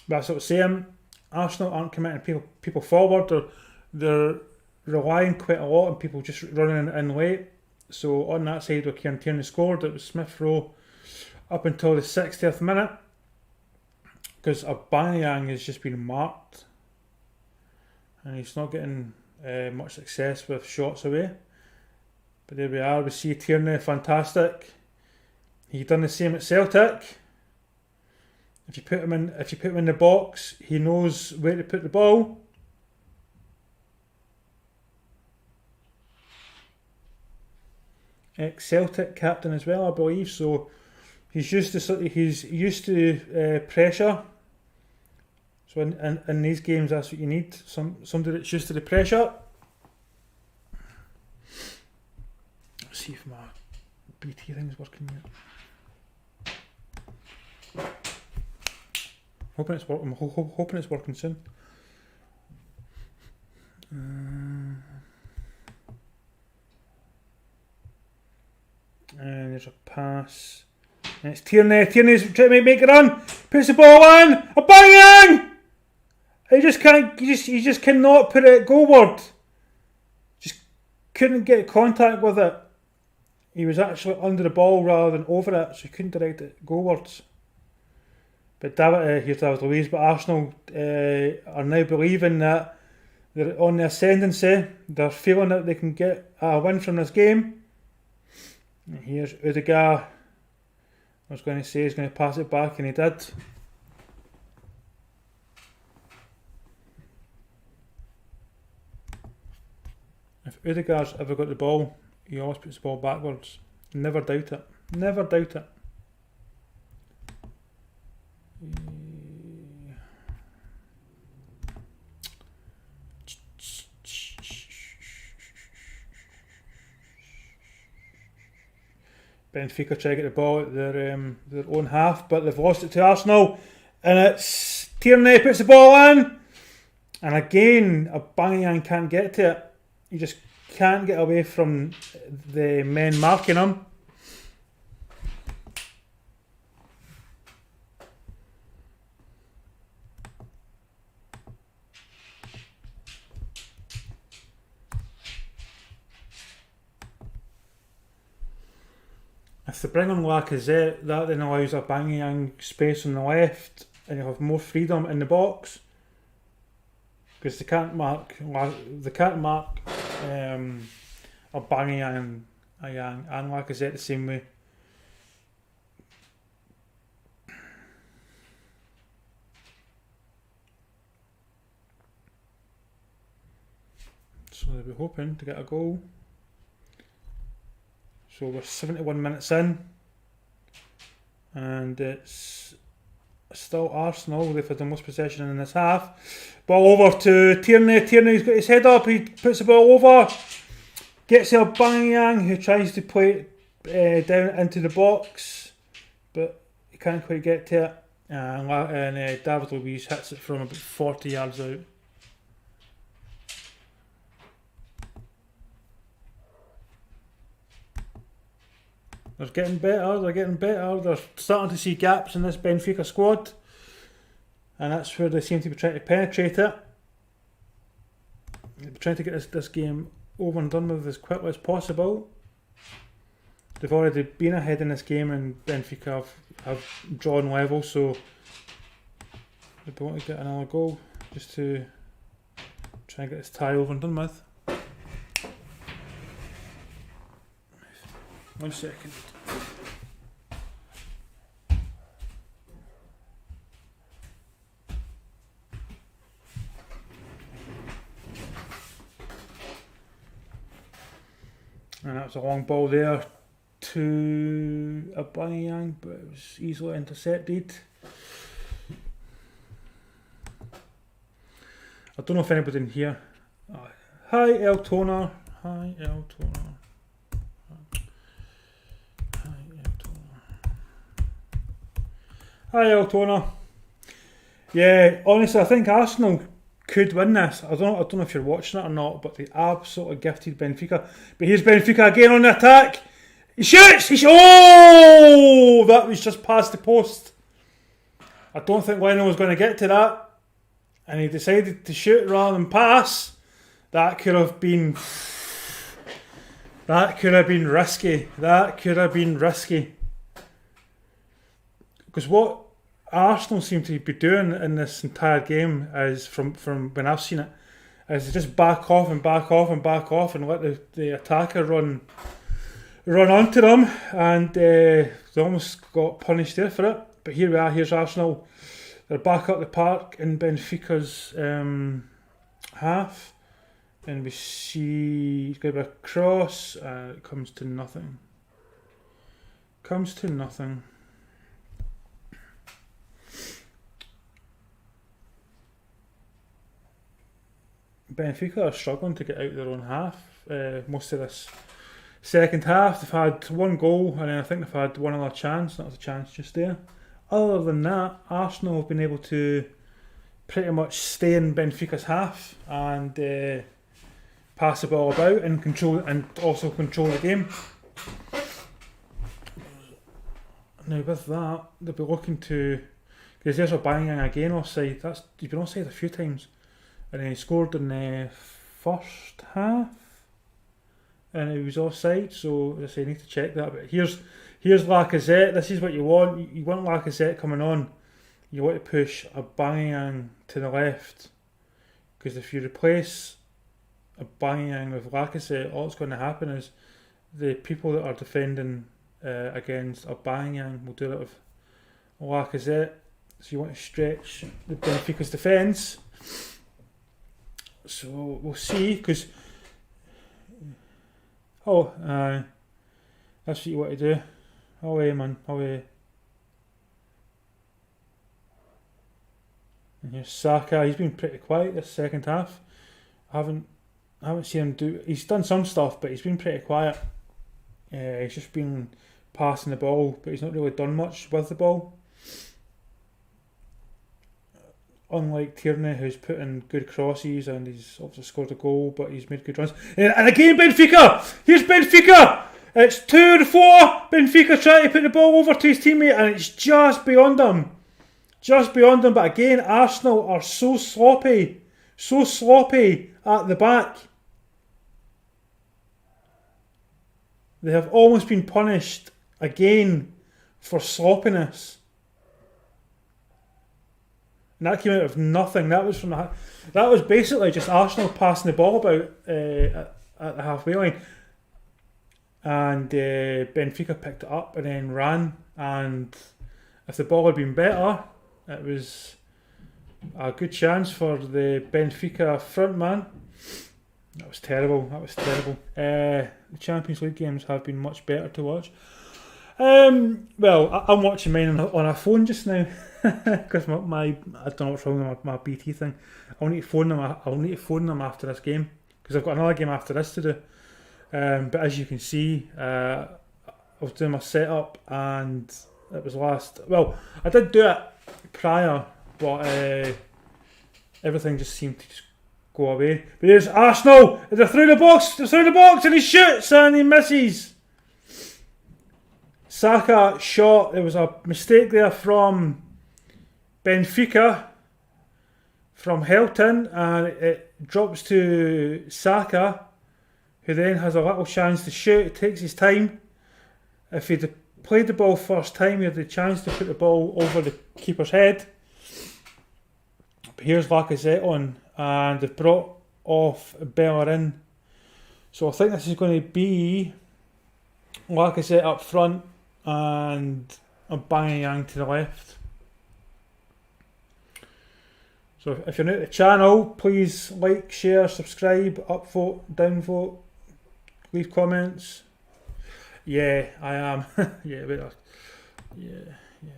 A: But that's what I was saying. Arsenal aren't committing people forward. They're relying quite a lot on people just running in late. So on that side where Kieran Tierney scored, it was Smith Rowe up until the 60th minute. Because Aubameyang has just been marked. And he's not getting much success with shots away. But there we are, we see Tierney, fantastic. He done the same at Celtic. If you put him in the box, he knows where to put the ball. Ex-Celtic captain as well, I believe. So he's used to pressure. So in these games, that's what you need. Somebody that's used to the pressure. Let's see if my BT thing's working yet. Hoping it's working soon. And there's a pass. And it's Tierney. Tierney's trying to make a run. Puts the ball in. A bang! He just cannot put it goalward. Just couldn't get contact with it. He was actually under the ball rather than over it, so he couldn't direct it goalwards. But here's David Luiz. But Arsenal are now believing that they're on the ascendancy. They're feeling that they can get a win from this game. And here's Odegaard. I was going to say he's going to pass it back, and he did. If Odegaard's ever got the ball, he always puts the ball backwards. Never doubt it. Never doubt it. Benfica try to get the ball at their own half, but they've lost it to Arsenal, and it's Tierney puts the ball in, and again Aubameyang can't get to it. He just can't get away from the men marking him. If they bring on Lacazette, that then allows a Aubameyang space on the left, and you'll have more freedom in the box because they can't mark Aubameyang and Lacazette the same way. So they'll be hoping to get a goal. So we're 71 minutes in, and it's still Arsenal. They've had the most possession in this half. Ball over to Tierney. Tierney's got his head up. He puts the ball over. Gets to Aubameyang, who tries to play it down into the box, but he can't quite get to it. And David Luiz hits it from about 40 yards out. They're getting better. They're starting to see gaps in this Benfica squad, and that's where they seem to be trying to penetrate it. They're trying to get this game over and done with as quickly as possible. They've already been ahead in this game, and Benfica have drawn level, so they want to get another goal just to try and get this tie over and done with. 1 second. And that was a long ball there to Aubameyang, but it was easily intercepted. I don't know if anybody in here. Hi, El Toner. Hi, El Toner. Hi, El Toner. Yeah, honestly, I think Arsenal could win this. I don't know if you're watching it or not, but they absolutely gifted Benfica. But here's Benfica again on the attack. He shoots! Oh! That was just past the post. I don't think Leno was going to get to that. And he decided to shoot rather than pass. That could have been risky. That could have been risky. Because what Arsenal seem to be doing in this entire game is, from when I've seen it, is just back off and let the attacker run onto them, and they almost got punished there for it. But here we are, here's Arsenal. They're back up the park in Benfica's half, and we see it's going to be a cross, it comes to nothing. Benfica are struggling to get out of their own half most of this second half. They've had one goal, and then I think they've had one other chance. That was a chance just there. Other than that, Arsenal have been able to pretty much stay in Benfica's half and pass the ball about and also control the game. Now with that, they'll be looking to, because there's a banging again offside. He's been offside a few times, and then he scored in the first half, and he was offside. So as I say, you need to check that. But here's Lacazette. This is what you want. You want Lacazette coming on. You want to push Aubameyang to the left, because if you replace Aubameyang with Lacazette, all that's going to happen is the people that are defending against Aubameyang will do that with Lacazette. So you want to stretch the Benfica's defence. So we'll see, because that's what you want to do. Away, man, away. And here's Saka. He's been pretty quiet this second half. I haven't seen him do. He's done some stuff, but he's been pretty quiet. He's just been passing the ball, but he's not really done much with the ball. Unlike Tierney, who's put in good crosses and he's obviously scored a goal, but he's made good runs. And again, Benfica! Here's Benfica! It's 2-4. Benfica trying to put the ball over to his teammate, and it's just beyond him. But again, Arsenal are so sloppy at the back. They have almost been punished again for sloppiness. And that came out of nothing. That was basically just Arsenal passing the ball about at the halfway line. And Benfica picked it up and then ran. And if the ball had been better, it was a good chance for the Benfica front man. That was terrible. The Champions League games have been much better to watch. Well, I'm watching mine on a phone just now because my I don't know what's wrong with my BT thing. I'll need to phone them after this game, because I've got another game after this to do. But as you can see, I was doing my setup, and it was I did do it prior, but everything just seemed to just go away. But there's Arsenal. They're through the box, and he shoots and he misses. Saka shot. There was a mistake there from Benfica, from Helton, and it drops to Saka, who then has a little chance to shoot. It takes his time. If he'd played the ball first time, he had the chance to put the ball over the keeper's head. But here's Lacazette on, and they've brought off Bellerin. So I think this is going to be Lacazette up front and Aubameyang to the left. So if you're new to the channel, please like, share, subscribe, upvote, downvote, leave comments. Yeah, I am. Yeah, but yeah, yeah.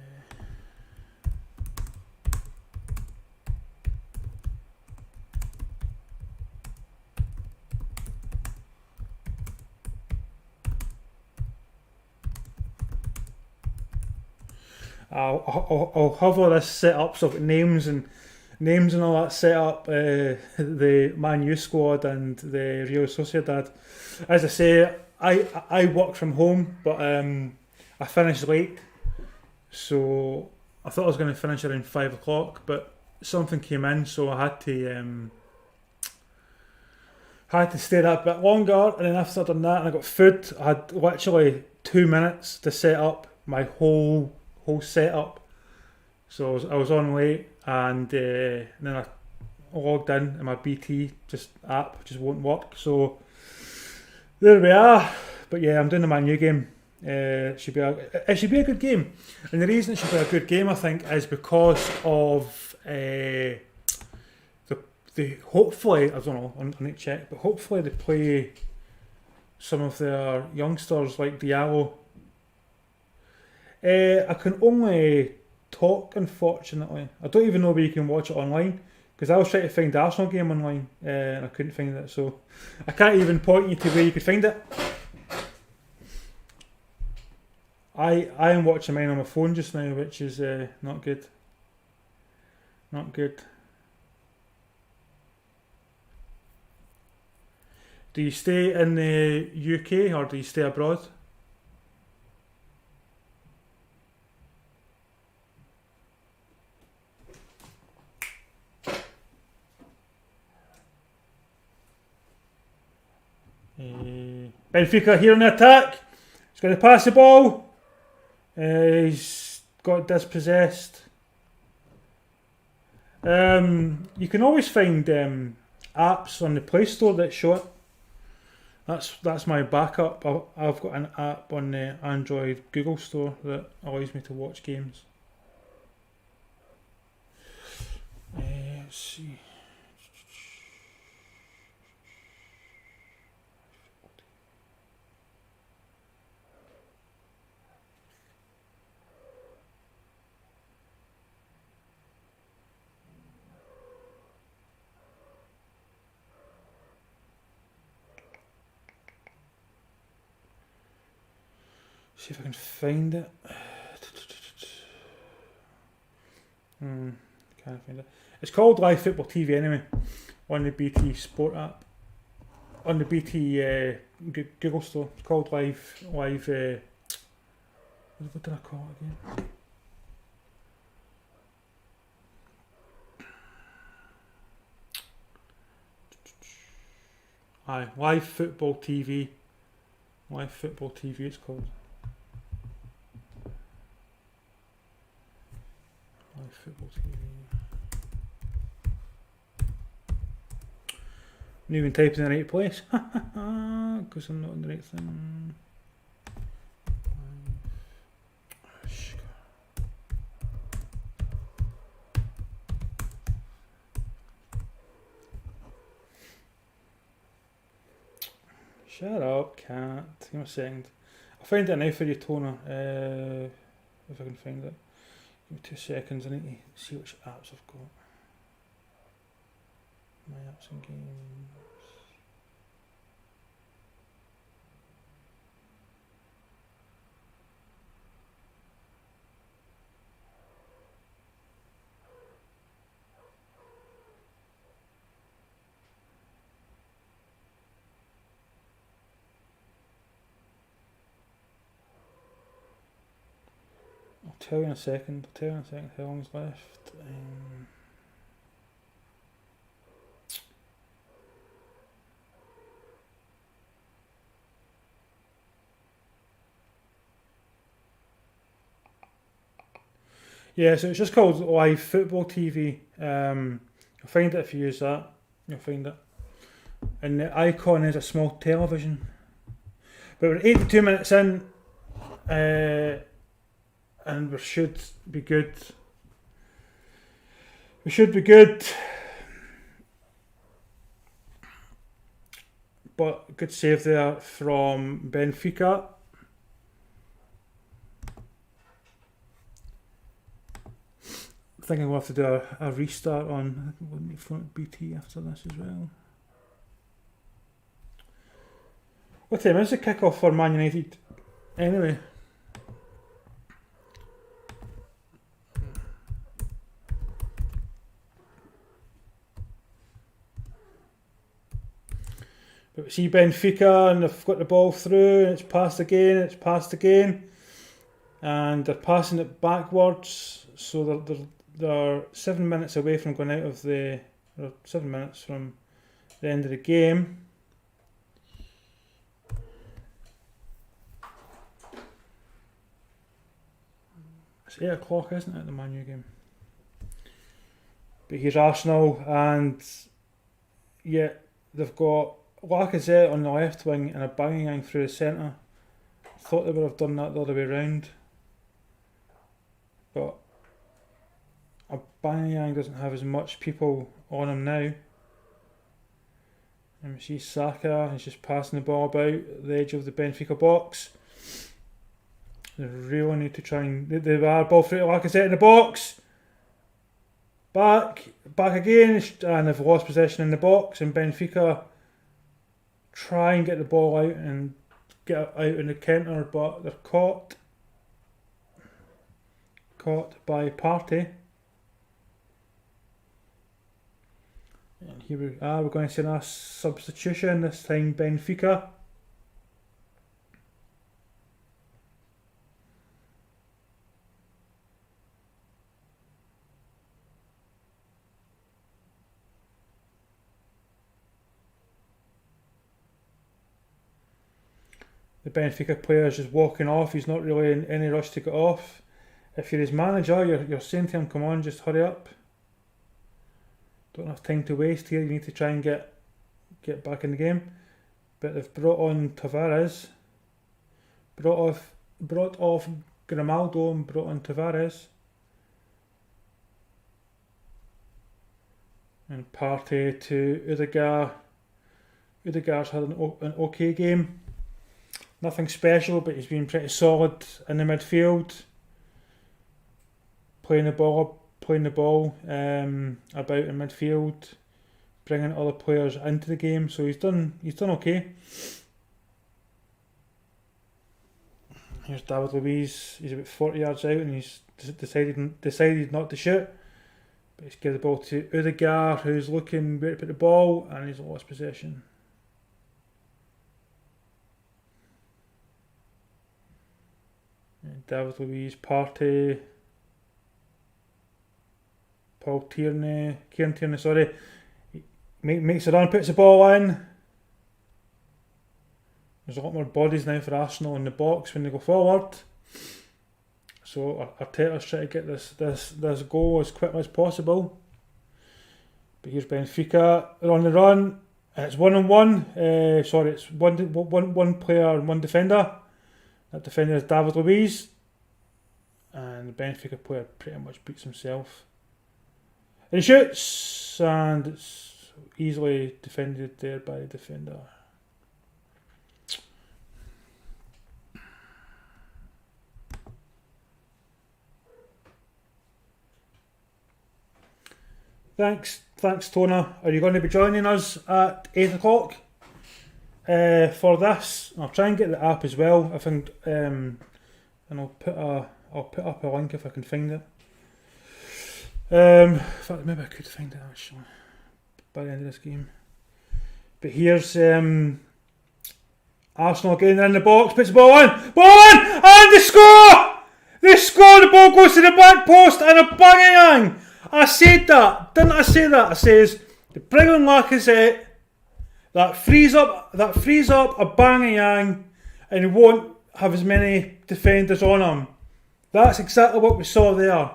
A: I'll have all this set up, so I've got names and all that set up. The Man U squad and the Real Sociedad. As I say, I work from home, but I finished late, so I thought I was going to finish around 5 o'clock, but something came in, so I had to stay that bit longer. And then after I'd done that, and I got food, I had literally 2 minutes to set up my whole setup. So I was on late, and then I logged in, and my BT app just won't work. So there we are. But yeah, I'm doing the Man U game. It should be a good game, and the reason it should be a good game, I think, is because of the hopefully, I don't know, I need to check, but hopefully they play some of their youngsters like Diallo. I can only talk, unfortunately. I don't even know where you can watch it online, because I was trying to find the Arsenal game online, and I couldn't find it, so I can't even point you to where you could find it. I am watching mine on my phone just now, which is not good. Not good. Do you stay in the UK or do you stay abroad? Benfica here on the attack. He's going to pass the ball. He's got dispossessed. You can always find apps on the Play Store that show it. That's my backup. I've got an app on the Android Google Store that allows me to watch games. Let's see. See if I can find it. Can't find it. It's called Live Football TV anyway, on the BT Sport app, on the BT Google Store. It's called Live. What did I call it again? Live Football TV. Live Football TV. It's called. Football TV. I'm even typing in the right place because I'm not in the right thing. Shut up, cat. Give me a second. I'll find it now for you, Toner. If I can find it. Give me 2 seconds, I need to see which apps I've got. My apps and games. I'll tell you in a second how long's left. Yeah, so it's just called Live Football TV. You'll find it if you use that. You'll find it. And the icon is a small television. But we're 82 minutes in. And we should be good. We should be good. But good save there from Benfica. think we'll have to do a restart on. We'll need phone BT after this as well. What time is the kick-off for Man United? Anyway. But we see Benfica and they've got the ball through and it's passed again, and they're passing it backwards, so they're 7 minutes away from going out of or 7 minutes from the end of the game. It's 8 o'clock, isn't it, the Man U game? But here's Arsenal, and yeah, they've got Lacazette on the left wing and Aubameyang through the centre. Thought they would have done that the other way round, but Aubameyang doesn't have as much people on him now. And we see Saka, he's just passing the ball about the edge of the Benfica box. They really need to try and... They are ball through to Lacazette in the box. Back again, and they've lost possession in the box, and Benfica try and get the ball out and get it out in the counter, but they're caught by Partey. And here we are, we're going to see a substitution, this time Benfica. The Benfica player is just walking off. He's not really in any rush to get off. If you're his manager, you're saying to him, come on, just hurry up. Don't have time to waste here. You need to try and get back in the game. But they've brought on Tavares. Brought off Grimaldo and brought on Tavares. And Partey to Odegaard. Odegaard's had an okay game. Nothing special, but he's been pretty solid in the midfield, playing the ball about in midfield, bringing other players into the game. So he's done okay. Here's David Luiz. He's about 40 yards out, and he's decided not to shoot. But he's given the ball to Odegaard, who's looking where to put the ball, and he's lost possession. David Luiz, Partey, Kieran Tierney, sorry, makes a run, puts the ball in. There's a lot more bodies now for Arsenal in the box when they go forward. So Arteta's trying to get this goal as quickly as possible. But here's Benfica, they're on the run, and it's 1-on-1. It's one player and one defender. That defender is David Luiz, and the Benfica player pretty much beats himself. And he shoots, and it's easily defended there by the defender. Thanks Tona. Are you going to be joining us at 8 o'clock? For this, I'll try and get the app as well. I think, and I'll put up a link if I can find it. In fact, maybe I could find it actually by the end of this game. But here's Arsenal again in the box, puts the ball in, and they score! They score. The ball goes to the back post and a bang! I said that, didn't I say that? I says they bring on Lacazette. That frees up Aubameyang, and he won't have as many defenders on him. That's exactly what we saw there.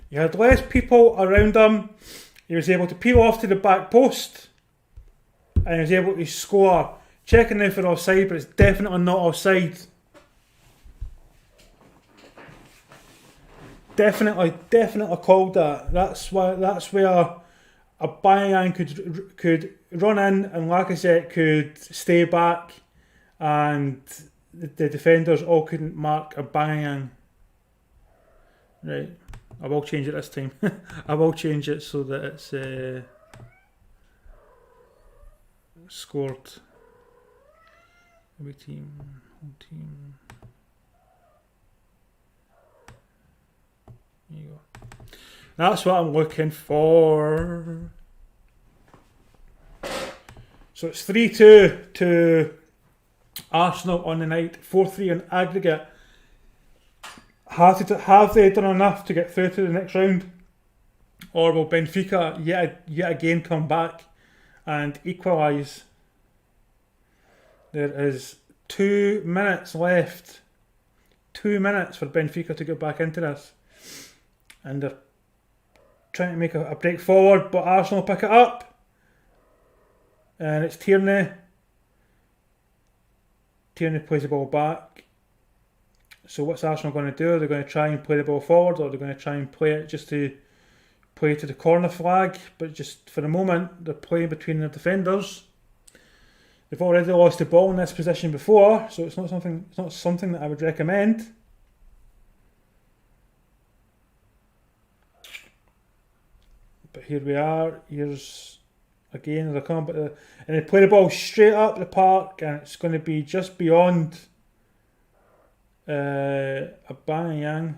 A: He had less people around him. He was able to peel off to the back post, and he was able to score. Checking now for offside, but it's definitely not offside. Definitely called that. That's where Aubameyang could run in and Lacazette could stay back, and the defenders all couldn't mark Aubameyang. Right, I will change it this time. I will change it so that it's scored. Away team, home team. There you go. That's what I'm looking for. So it's 3-2 to Arsenal on the night, 4-3 on aggregate. Have they done enough to get through to the next round? Or will Benfica yet again come back and equalise? There is 2 minutes left. 2 minutes for Benfica to get back into this. And they're trying to make a break forward, but Arsenal pick it up. And it's Tierney. Tierney plays the ball back. So what's Arsenal going to do? Are they going to try and play the ball forward, or are they going to try and play it just to play to the corner flag? But just for the moment, they're playing between the defenders. They've already lost the ball in this position before, so it's not something that I would recommend. But here we are. Here's again, they're coming, and they play the ball straight up the park, and it's going to be just beyond Aubameyang,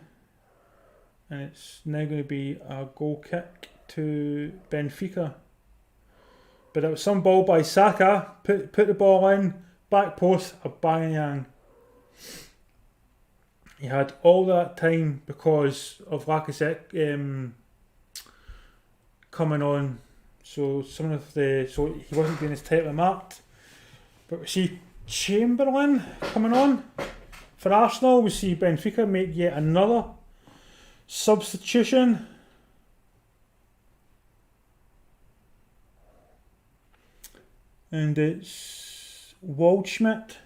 A: and it's now going to be a goal kick to Benfica. But it was some ball by Saka, put the ball in, back post, Aubameyang. He had all that time because of Lacazette coming on. So he wasn't being as tightly marked. But we see Chamberlain coming on for Arsenal. We see Benfica make yet another substitution. And it's Waldschmidt.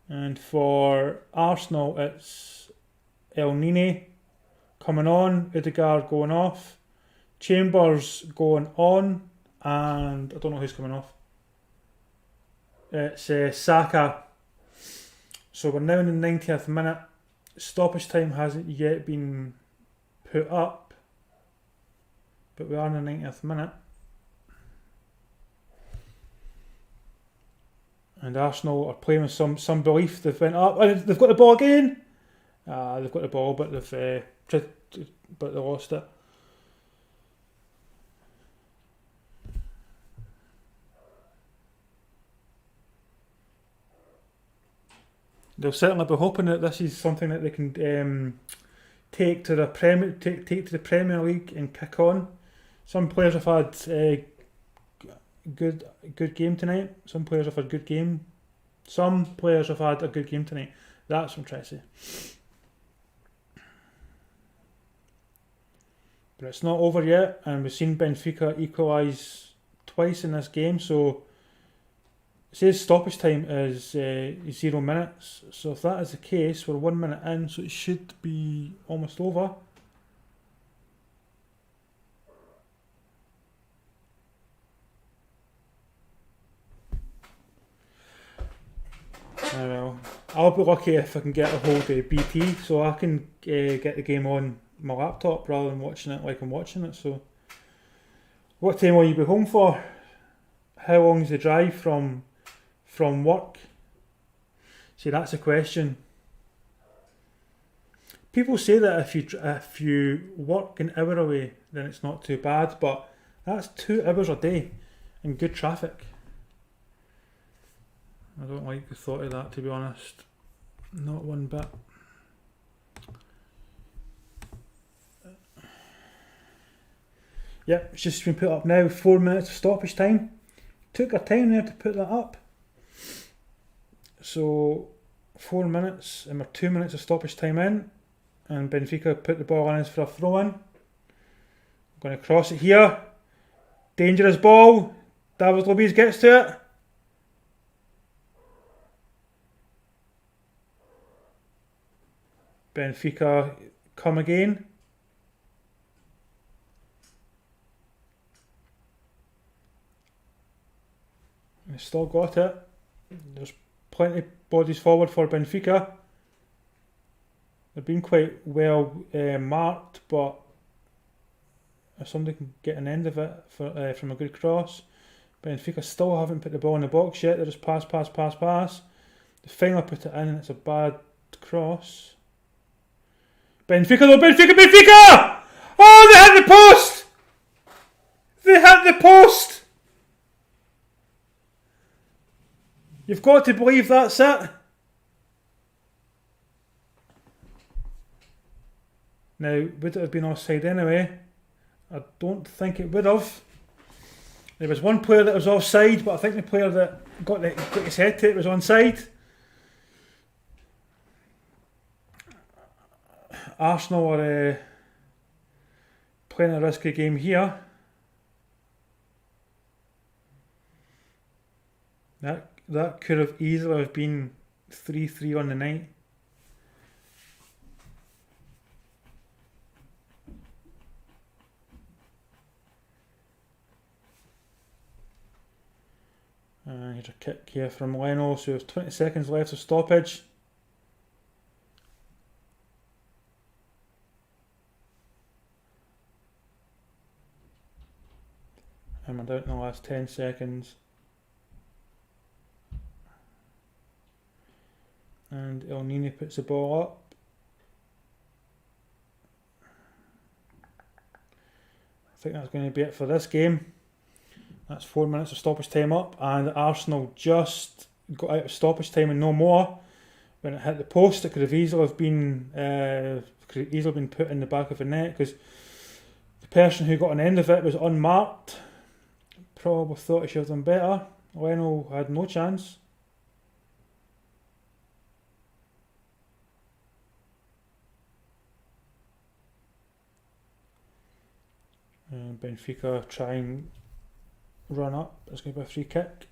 A: And for Arsenal, it's El Nini coming on, Odegaard going off, Chambers going on, and I don't know who's coming off. It's Saka. So we're now in the 90th minute. Stoppage time hasn't yet been put up, but we are in the 90th minute. And Arsenal are playing with some belief. They've went up and they've got the ball again. They've got the ball, but they lost it. They'll certainly be hoping that this is something that they can take to the Premier League and kick on. Some players have had good game tonight. Some players have had good game. Some players have had a good game tonight. That's what I'm trying to say. But it's not over yet, and we've seen Benfica equalise twice in this game. So it says stoppage time is 0 minutes. So if that is the case, we're 1 minute in, so it should be almost over. Well, I'll be lucky if I can get a hold of BT, so I can get the game on my laptop rather than watching it like I'm watching it. So, what time will you be home for? How long is the drive from work? See, that's a question. People say that if you work an hour away, then it's not too bad, but that's 2 hours a day in good traffic. I don't like the thought of that, to be honest. Not one bit. Yep, it's just been put up now. 4 minutes of stoppage time. Took our time there to put that up. So 4 minutes, and we're 2 minutes of stoppage time in. And Benfica put the ball in for a throw in. I'm going to cross it here. Dangerous ball. David Luiz gets to it. Benfica come again. They still got it. There's plenty of bodies forward for Benfica. They've been quite well marked, but if somebody can get an end of it from a good cross. Benfica still haven't put the ball in the box yet. They just pass. They finally put it in, and it's a bad cross. Benfica though, Benfica! Oh, they hit the post! They hit the post! You've got to believe that's it. Now, would it have been offside anyway? I don't think it would have. There was one player that was offside, but I think the player that got his head to it was onside. Arsenal are playing a risky game here. That could have easily have been 3-3 on the night. Here's a kick here from Leno, so there's 20 seconds left of stoppage. And we're down to the last 10 seconds. And El Nini puts the ball up. I think that's going to be it for this game. That's 4 minutes of stoppage time up, and Arsenal just got out of stoppage time and no more. When it hit the post, it could have easily been put in the back of the net, because the person who got an end of it was unmarked. Probably thought he should have done better. Leno had no chance. And Benfica trying run up. It's going to be a free kick.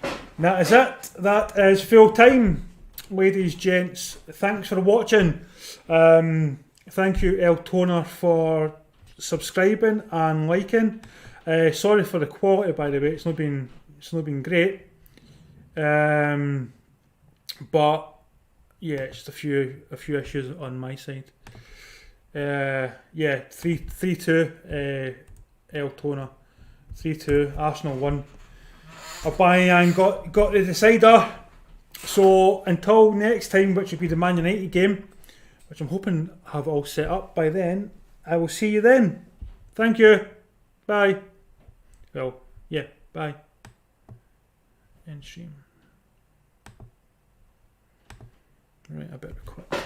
A: And that is it. That is full time, ladies, gents. Thanks for watching. Thank you, El Toner, for subscribing and liking. Sorry for the quality, by the way. It's not been great. But yeah, it's just a few issues on my side. 3-2. El Toner 3-2. Arsenal won. Aubameyang got the decider. So until next time, which will be the Man United game, which I'm hoping have all set up by then, I will see you then. Thank you. Bye. Well, yeah, bye. End stream. Right, I better quit.